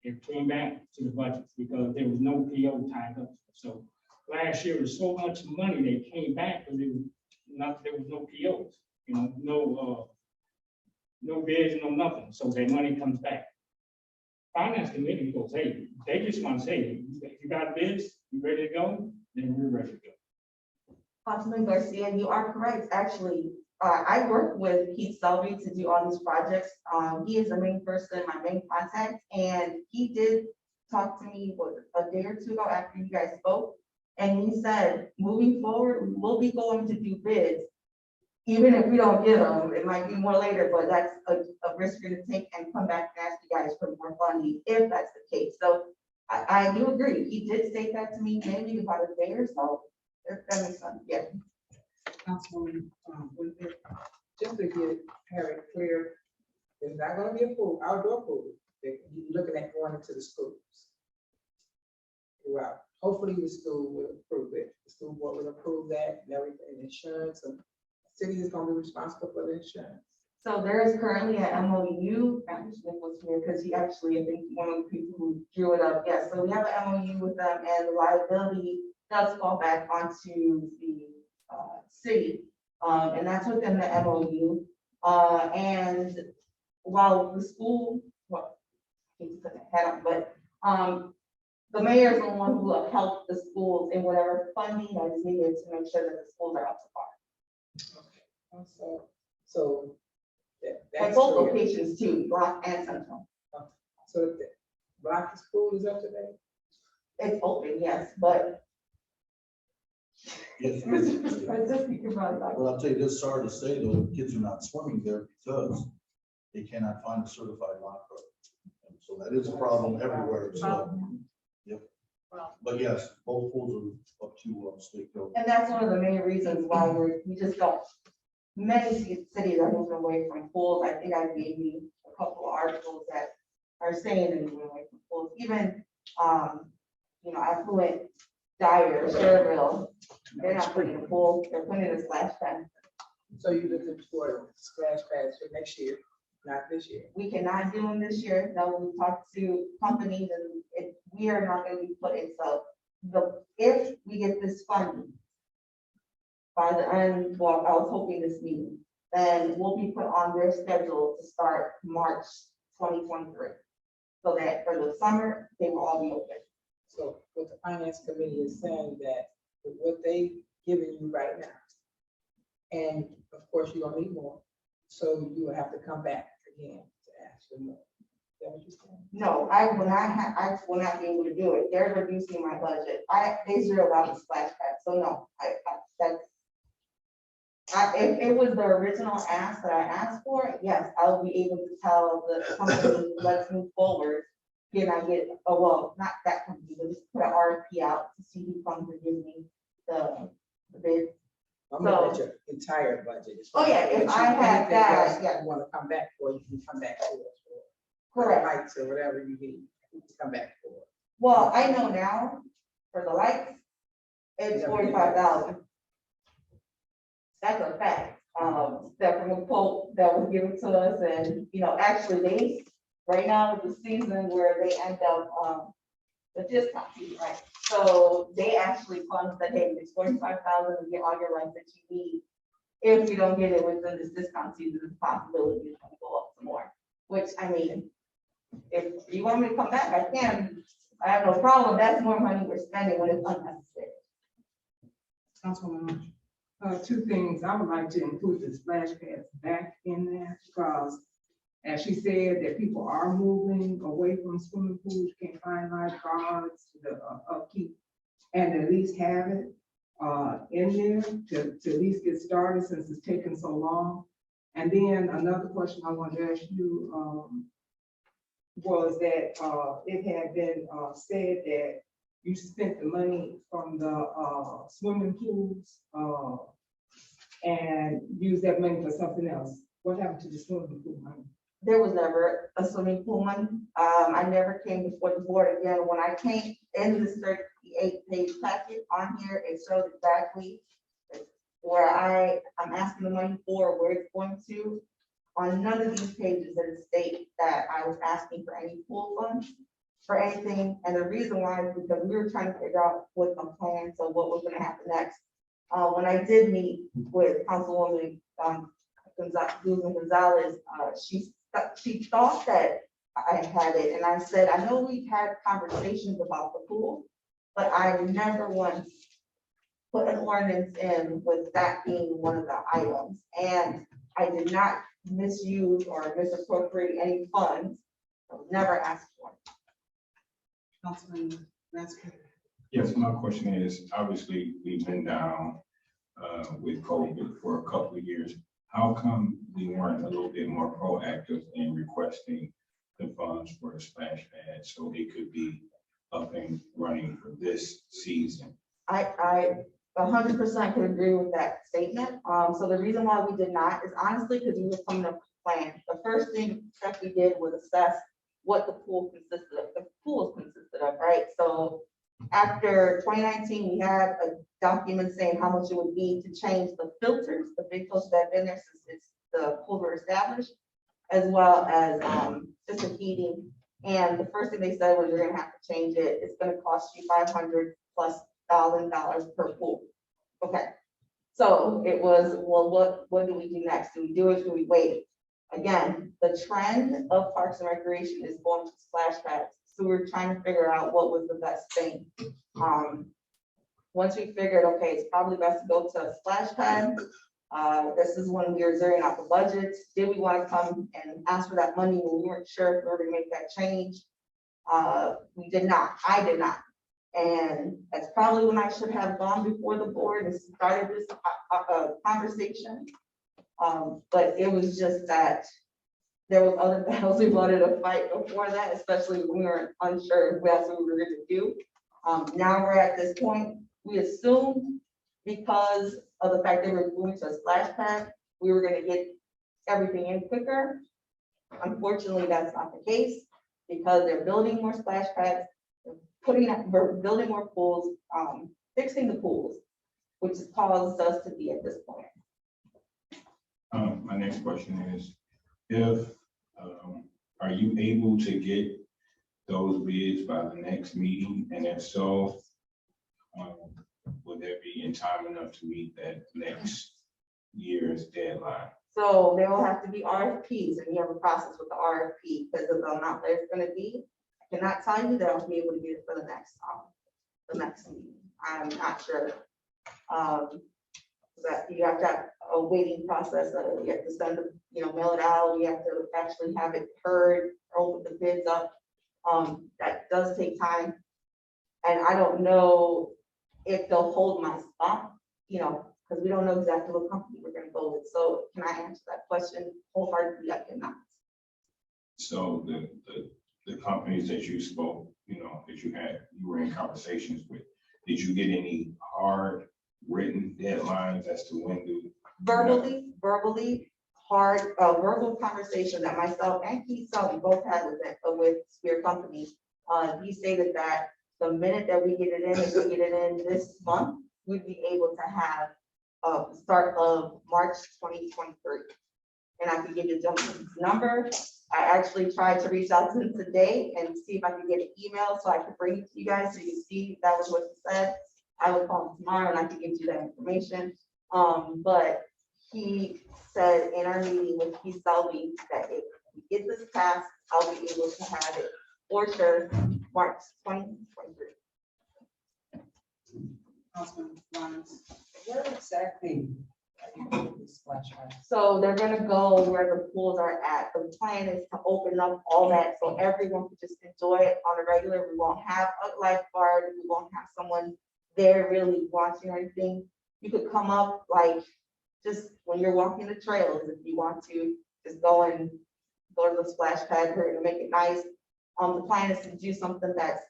it came back to the budget because there was no PO tied up. So last year was so much money that came back because there was no POs, no bids, no nothing. So that money comes back. Finance committee goes, hey, they just want to say, you got bids, you ready to go? Then we're ready to go. Councilman Garcia, you are correct, actually. I work with Keith Selby to do all these projects. He is the main person, my main contact, and he did talk to me a day or two ago after you guys spoke. And he said, moving forward, we'll be going to do bids. Even if we don't get them, it might be more later, but that's a risk you're gonna take and come back and ask you guys for more funding if that's the case. So I do agree. He did say that to me maybe about a day or so. If that makes sense, yeah. Councilwoman, just to have it clear, there's not gonna be a pool, outdoor pool, that you're looking at going into the schools. Well, hopefully the school will approve it, the school board will approve that, and everything, insurance, and the city is gonna be responsible for the insurance. So there is currently an MOU, Mr. Smith was here because he actually, I think, one of the people who drew it up. Yes, so we have an MOU with them, and the liability does fall back onto the city, and that's within the MOU. And while the school, well, I hate to put that hat on, but the mayor is the one who will help the schools in whatever funding that is needed to make sure that the schools are up to par. Okay. So At that's both clear. locations too, Block and Central. So the Block School is up to date? It's open, yes, but. Yes. Just you probably like- Well, I'll tell you this, sorry to say though, kids are not swimming there because they cannot find a certified lifeguard. And so that is a problem everywhere, so. Yep. But yes, both pools are up to state code. And that's one of the main reasons why we just don't, many cities are moving away from pools. I think I gave you a couple of articles that are saying they're moving away from pools. Even, affluent Dyer, Sherrville, they're not putting in a pool, they're putting in a splash pad. So you looking for splash pads for next year, not this year? We cannot do them this year. No, we talked to companies and we are not gonna be put in, so if we get this funding by the end, well, I was hoping this meeting, then we'll be put on their schedule to start March 2023. So that for the summer, they will all be open. So what the finance committee is saying that with what they giving you right now, and of course you're gonna need more, so you will have to come back again to ask for more. Is that what you're saying? No, I will not be able to do it. They're reducing my budget. They zeroed out the splash pad, so no, if it was the original ask that I asked for, yes, I'll be able to tell the company, let's move forward. Can I get, not that company, but just put an RFP out to see who comes and gives me the bid. I'm looking at your entire budget. Oh, yeah, if I had that, yeah. You wanna come back for, you can come back to us for. Correct. Lights or whatever you need, you can come back for. Well, I know now, for the lights, it's 45,000. That's a fact, that from a quote that was given to us, and, actually right now is the season where they end up, the discount season, right? So they actually fund that, hey, it's 45,000 to get all your lights that you need. If we don't get it within this discount season, there's a possibility it's gonna go up some more, which, I mean, if you want me to come back, I can. I have no problem. That's more money we're spending when it's unnecessary. Councilwoman, two things. I would like to include the splash pads back in there because, as she said, that people are moving away from swimming pools, can't find lifeguards, the upkeep, and at least have it in there to at least get started since it's taken so long. And then another question I want to ask you was that it had been said that you spent the money from the swimming pools and used that money for something else. What happened to the swimming pool money? There was never a swimming pool money. I never came before the board again. When I came in this 38-page packet on here, it shows exactly where I'm asking the money for, where it's going to. On none of these pages does it state that I was asking for any pool funds. for anything. And the reason why is because we were trying to figure out what a plan, so what was gonna happen next. When I did meet with Councilwoman Susan Gonzalez, she thought that I had it, and I said, I know we've had conversations about the pool, but I never once put an ordinance in with that being one of the items. And I did not misuse or misappropriate any funds. I was never asked for it. Councilman Mansky. Yes, my question is, obviously, we've been down with COVID for a couple of years. How come we weren't a little bit more proactive in requesting the funds for the splash pad so it could be up and running for this season? I 100% could agree with that statement. So the reason why we did not is honestly because we were coming up with a plan. The first thing that we did was assess what the pool consisted of. The pool consisted of, right? So after 2019, we had a document saying how much it would be to change the filters, the big filters that have been there since the pools were established, as well as just the heating. And the first thing they said was, you're gonna have to change it. It's gonna cost you $500,000+ per pool. Okay, so it was, well, what do we do next? Do we do it? Do we wait? Again, the trend of Parks and Recreation is going to splash pads. So we're trying to figure out what was the best thing. Once we figured, okay, it's probably best to go to a splash pad. This is when we were zeroing out the budget. Did we want to come and ask for that money when we weren't sure if we were going to make that change? We did not. I did not. And that's probably when I should have gone before the board and started this conversation. But it was just that there was other battles we wanted to fight before that, especially when we were unsure if that's what we were going to do. Now we're at this point. We assumed because of the fact that we're moving to a splash pad, we were going to get everything in quicker. Unfortunately, that's not the case because they're building more splash pads, we're building more pools, fixing the pools, which has caused us to be at this point. My next question is, if are you able to get those bids by the next meeting? And if so, would there be in time enough to meet that next year's deadline? So there will have to be RFPs, and we have a process with the RFP because of the amount that it's going to be. I cannot tell you that I'll be able to get it for the next meeting. I'm not sure. That you have to have a waiting process. You have to send it, mail it out. You have to actually have it heard, open the bids up. That does take time. And I don't know if they'll hold my spot, because we don't know exactly what company we're going to go with. So can I answer that question wholeheartedly? I cannot. So the companies that you spoke, that you were in conversations with, did you get any hard written deadlines as to when to? Verbally, hard, verbal conversation that myself and Keith Sully both had with Spear Companies. He stated that the minute that we get it in, if we get it in this month, we'd be able to have the start of March 2023. And I could give you the gentleman's number. I actually tried to reach out to him today and see if I could get an email so I could bring it to you guys so you can see that was what he said. I will call him tomorrow and I can get you that information. But he said in our meeting with Keith Selby that if we get this passed, I'll be able to have it for sure March 2023. Councilman Lyons. Where exactly are you doing this splash pad? So they're gonna go where the pools are at. The plan is to open up all that so everyone can just enjoy it on a regular. We won't have a lifeguard. We won't have someone there really watching everything. You could come up like just when you're walking the trails, if you want to just go to the splash pad, we're gonna make it nice. The plan is to do something that's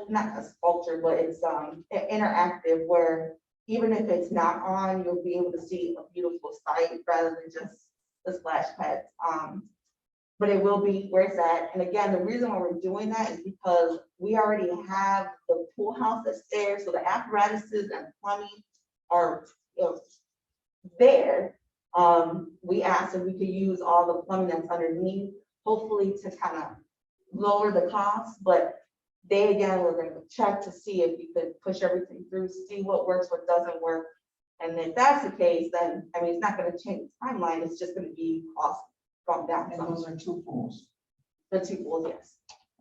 not a sculpture, but it's interactive where even if it's not on, you'll be able to see a beautiful sight rather than just the splash pads. But it will be where it's at. And again, the reason why we're doing that is because we already have the pool house that's there. So the apparatuses and plumbing are there. We asked if we could use all the plumbing that's underneath, hopefully to kind of lower the cost, but they again, were gonna check to see if you could push everything through, see what works, what doesn't work. And if that's the case, then, I mean, it's not gonna change the timeline, it's just gonna be cost bump down. And those are 2 pools. The 2 pools, yes.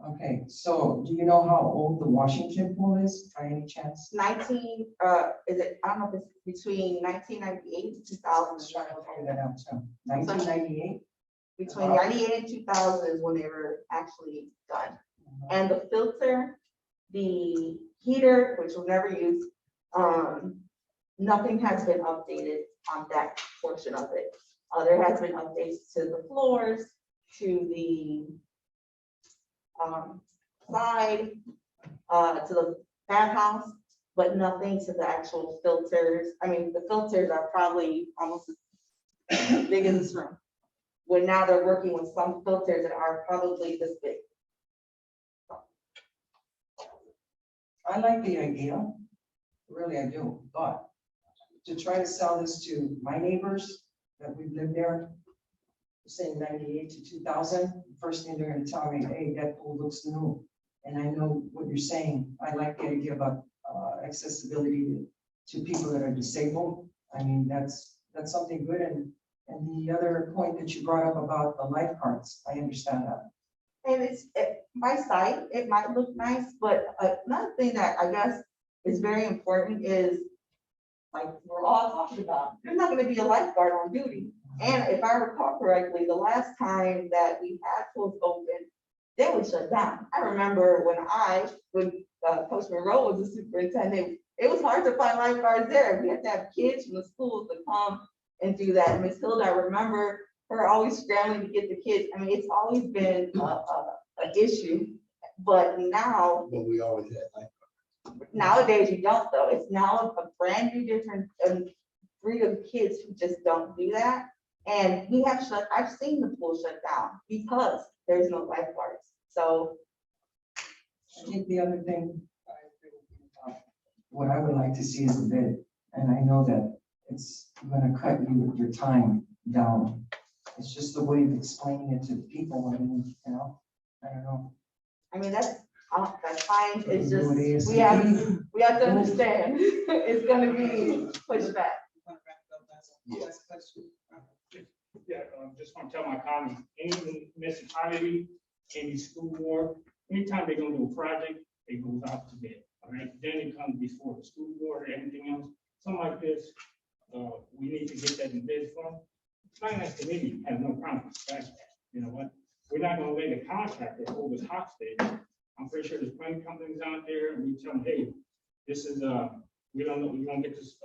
Okay, so do you know how old the Washington pool is by any chance? 19, is it, I don't know if it's between 1998 to 2000. Trying to figure that out too. 1998? Between 98 and 2000 is when they were actually done. And the filter, the heater, which was never used, nothing has been updated on that portion of it. There has been updates to the floors, to the side, to the bathhouse, but nothing to the actual filters. I mean, the filters are probably almost as big as this room. Where now they're working with some filters that are probably this big. I like the idea, really I do, but to try to sell this to my neighbors that we've lived there, say 98 to 2000, first thing they're gonna tell me, hey, that pool looks new. And I know what you're saying. I like the idea about accessibility to people that are disabled. I mean, that's something good. And the other point that you brought up about the lifeguards, I understand that. And by sight, it might look nice, but another thing that I guess is very important is, like we're all talking about, there's not gonna be a lifeguard on duty. And if I recall correctly, the last time that we had pools open, they would shut down. I remember when Coach Monroe was the superintendent, it was hard to find lifeguards there. We had to have kids from the schools to come and do that. Miss Hilda, I remember her always scrambling to get the kids. I mean, it's always been an issue, but now. But we always had lifeguards. Nowadays you don't though. It's now a brand new different breed of kids who just don't do that. And I've seen the pool shut down because there's no lifeguards. So. I think the other thing, what I would like to see is a bid, and I know that it's gonna cut your time down. It's just the way of explaining it to the people, I mean, you know, I don't know. I mean, that's fine. It's You know what it just, is. we have to understand, it's gonna be pushed back. Yeah, just want to tell my colleagues, any municipality, any school board, anytime they're gonna do a project, it goes out to bid, all right? Then it comes before the school board or anything else, something like this, we need to get that in bid form. Finance committee has no problem with that, you know what? We're not gonna let a contractor hold us hostage. I'm pretty sure there's plenty of companies out there, and we tell them, hey, this is, we don't know, we won't get this,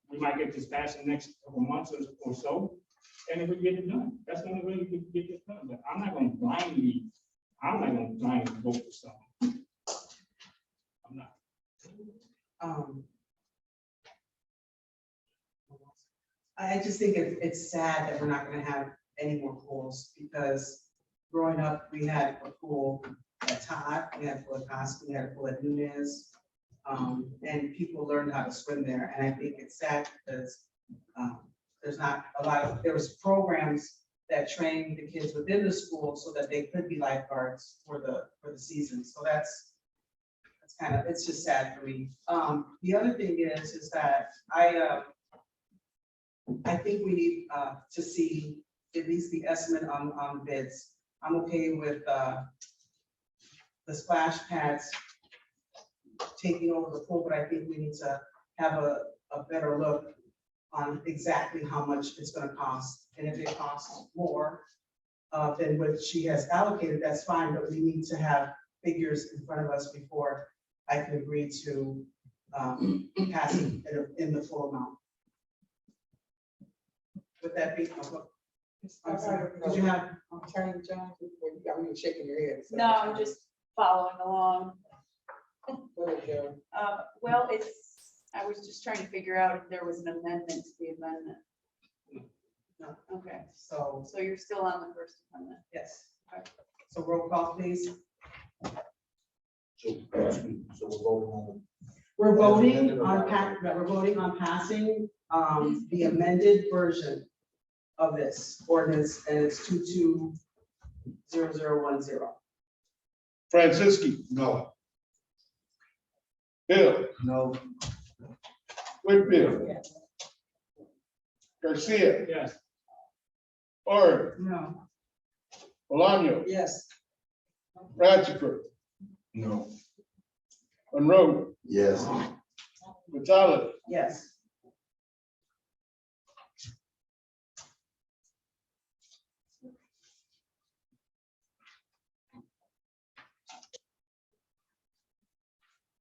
we might get this passed in the next couple months or so, and if we get it done, that's the only way we can get this done. But I'm not gonna blindly vote for something. I'm not. I just think it's sad that we're not gonna have any more pools, because growing up, we had a pool at Todd, we had a pool at Costa, we had a pool at Nunez. And people learned how to swim there, and I think it's sad because there's not a lot of, there was programs that trained the kids within the school so that they could be lifeguards for the season. So that's kind of, it's just sad for me. The other thing is that I think we need to see at least the estimate on bids. I'm okay with the splash pads taking over the pool, but I think we need to have a better look on exactly how much it's gonna cost. And if it costs more than what she has allocated, that's fine, but we need to have figures in front of us before I can agree to passing in the full amount. Would that be? I'm sorry, did you have? Attorney John, I mean, shaking your head. so- No, I'm just following along. Go ahead, Joe. Well, I was just trying to figure out if there was an amendment to the amendment. No. Okay, So, so you're still on the first amendment. yes. So roll call, please. So we're voting on We're voting on passing the amended version of this ordinance, and it's 220010. Franciski. No. Hill. No. Whitfield. Garcia. Yes. Orange. No. Bolaño. Yes. Ratchford. No. Monroe. Yes. Gonzalez. Yes.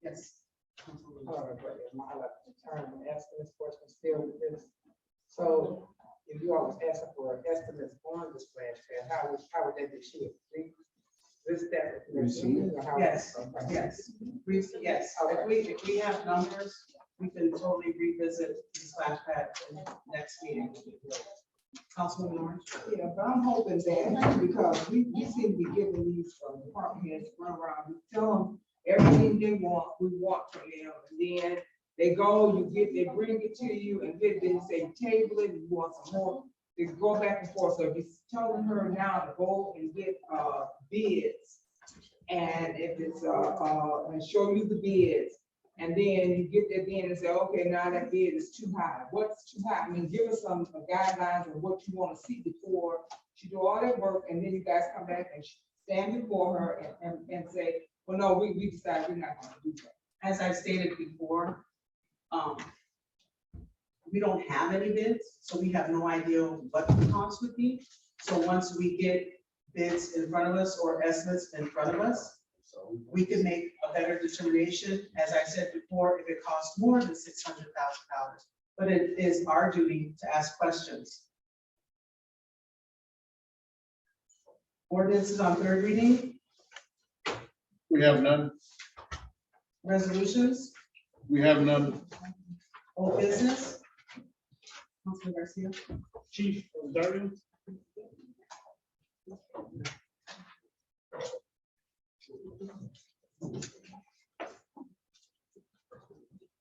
Yes. Estimates portion still with this. So if you always asking for estimates on the splash pad, how would that be shared? This step. Yes, yes. Yes, if we have numbers, we can totally revisit the splash pad in next meeting. Councilwoman Orange? Yeah, but I'm hoping that, because we seem to be giving these department heads run around, we tell them everything they want, we want from them, and then they go, they bring it to you, and then they say, table it, you want some more, they go back and forth, so you're telling her now to go and get, bids. And if it's, and show you the bids, and then you get that bid and say, okay, now that bid is too high. What's too high? I mean, give us some guidelines of what you want to see before you do all that work, and then you guys come back and stand before her and say, well, no, we decided we're not gonna do that. As I stated before, we don't have any bids, so we have no idea what the cost would be. So once we get bids in front of us or estimates in front of us, we can make a better determination, as I said before, if it costs more than $600,000. But it is our duty to ask questions. Ordinances on third reading, We have none. resolutions, We have none. old business. Councilman Garcia. Chief Darden.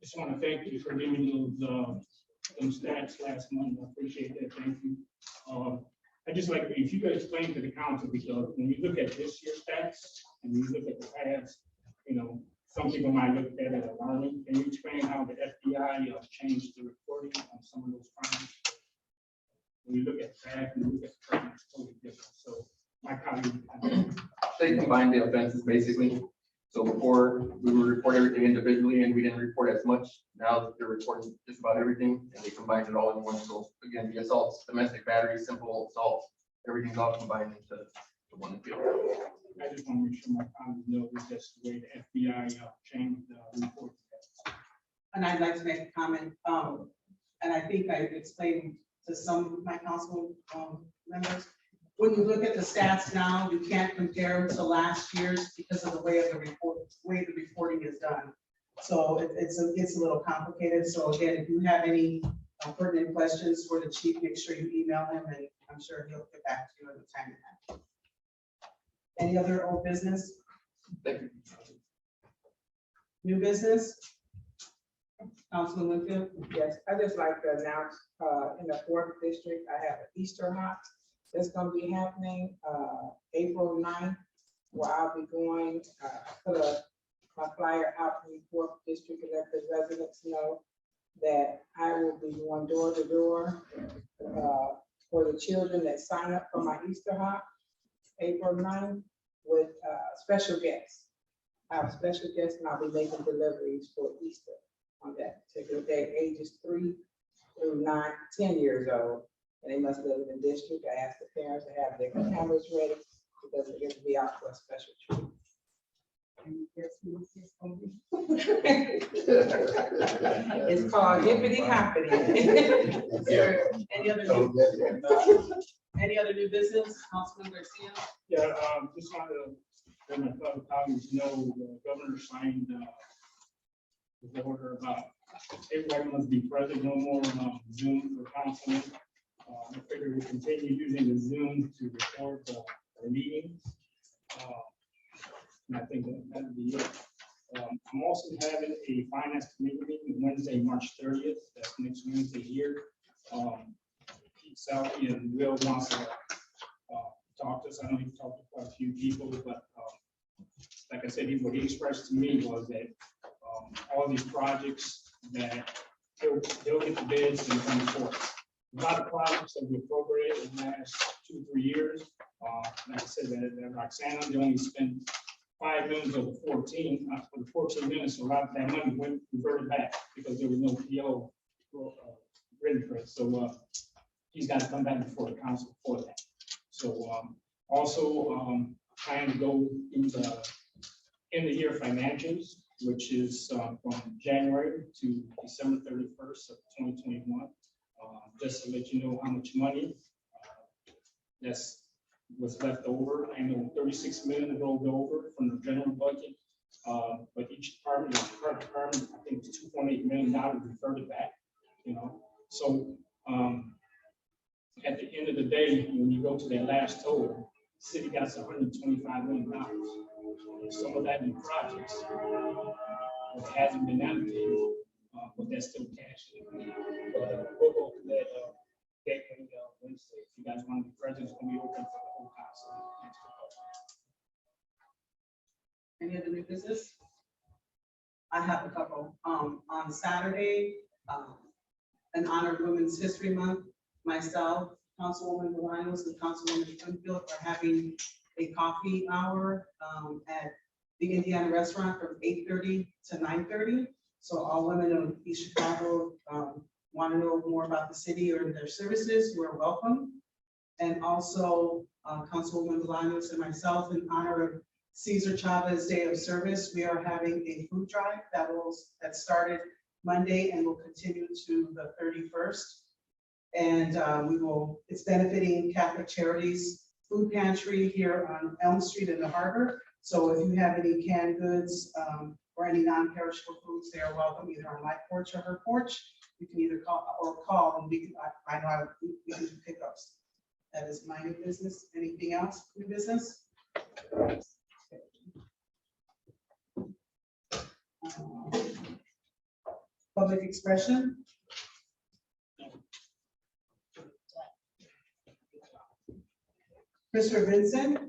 Just want to thank you for giving those stats last month. I appreciate that. Thank you. I just like, if you could explain to the council, because when you look at this year's stats and you look at the past, some people might look at it alarming. Can you explain how the FBI changed the reporting on some of those crimes? When you look at that and you look at current, it's totally different. So my colleague. They combined the offenses basically. So before we would report everything individually and we didn't report as much. Now they're reporting just about everything and they combined it all in one. So again, the assaults, domestic battery, simple assault, everything's all combined into one field. I just want to make sure my colleagues know that that's the way the FBI changed the report. And I'd like to make a comment, and I think I explained to some of my council members. When you look at the stats now, you can't compare them to last year's because of the way the reporting is done. So it's a little complicated. So again, if you have any pertinent questions for the chief, make sure you email him, and I'm sure he'll get back to you at the time. Any other old business? Thank you. New business? Councilman Winfield? Yes, I just like to announce, in the 4th district, I have an Easter hunt that's gonna be happening, April 9th, where I'll be going, put my flyer out in the 4th district and let the residents know that I will be going door to door, for the children that sign up for my Easter hunt, April 9th, with, special guests. I have special guests and I'll be making deliveries for Easter on that particular day, ages 3 through 10 years old. And they must live in the district. I asked the parents to have their cameras ready because they're going to be out for a special treat. And you guess who this is gonna be? It's called Hippity Hoppity. Any other new business? Councilman Garcia? Yeah, just wanted to let my fellow colleagues know the governor signed the order about everybody must be present, no more Zoom for council. I figure we continue using the Zoom to record the meetings. And I think that'll be it. I'm also having a finance committee meeting Wednesday, March 30th. That's next Wednesday here. Pete Sally and Will wants to talk to us. I know you've talked to quite a few people, but what he expressed to me was that all these projects that they'll get the bids and come forth. A lot of projects that we appropriated in the last 2, 3 years. Like I said, that Roxana, they only spent 5 million of the 14, for the 14 minutes, a lot of that money went reverted back because there was no PO written for it. So he's got to come back before the council for that. So also trying to go through the end of year financials, which is from January to December 31st of 2021. Just to let you know how much money that's was left over. I know 36 million rolled over from the general budget, but each department, I think it's $2.8 million reverted back. You know, so at the end of the day, when you go to that last total, the city got $125 million. Some of that in projects that hasn't been allocated, but that's still cash. But we'll go to that gateway Wednesday. If you guys want to be present, it's going to be open for the whole council. Any other new business? I have a couple. On Saturday, in honor of Women's History Month, myself, Councilwoman Bolaños, and Councilwoman Winfield are having a coffee hour at the Indiana Restaurant from 8:30 to 9:30. So all women of East Chicago want to know more about the city or their services, you are welcome. And also Councilwoman Bolaños and myself, in honor of Cesar Chavez Day of Service, we are having a food drive that started Monday and will continue to the 31st. And it's benefiting Catholic Charities Food Pantry here on Elm Street in the Harbor. So if you have any canned goods or any non-perishable foods, they are welcome either on my porch or her porch. You can either call and we can do pickups. That is my new business. Anything else, new business? Public expression. Mr. Vincent.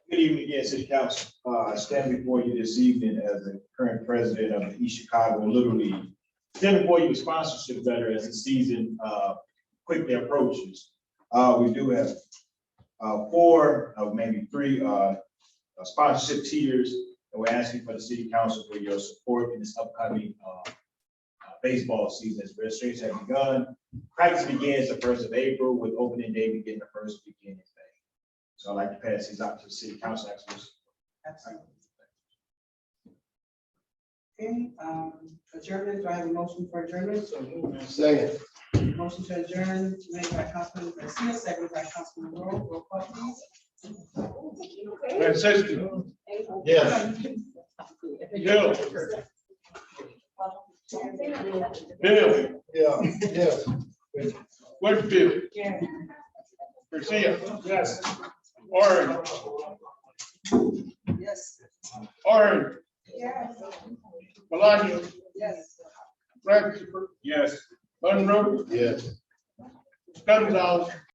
Good evening again, City Council. I stand before you this evening as the current president of the East Chicago Little League. Stand before you with sponsorship letter as the season quickly approaches. We do have 4, maybe 3 sponsorship tiers, and we're asking for the City Council for your support in this upcoming baseball season. As registration has begun, practice begins the 1st of April, with opening day beginning the 1st weekend in May. So I'd like to pass these out to the City Council. Absolutely. Okay, adjournment, do I have a motion for adjournment? Second. Motion to adjourn made by Councilman Garcia, seconded by Councilman Rowe. Roll call please. Francisco. Yes. Bill. Bill. Yeah, yes. Winfield. Garcia. Yes. Orange. Yes. Orange. Yes. Bolaños. Yes. Francis. Yes. Monroe. Yes. Gonzalez.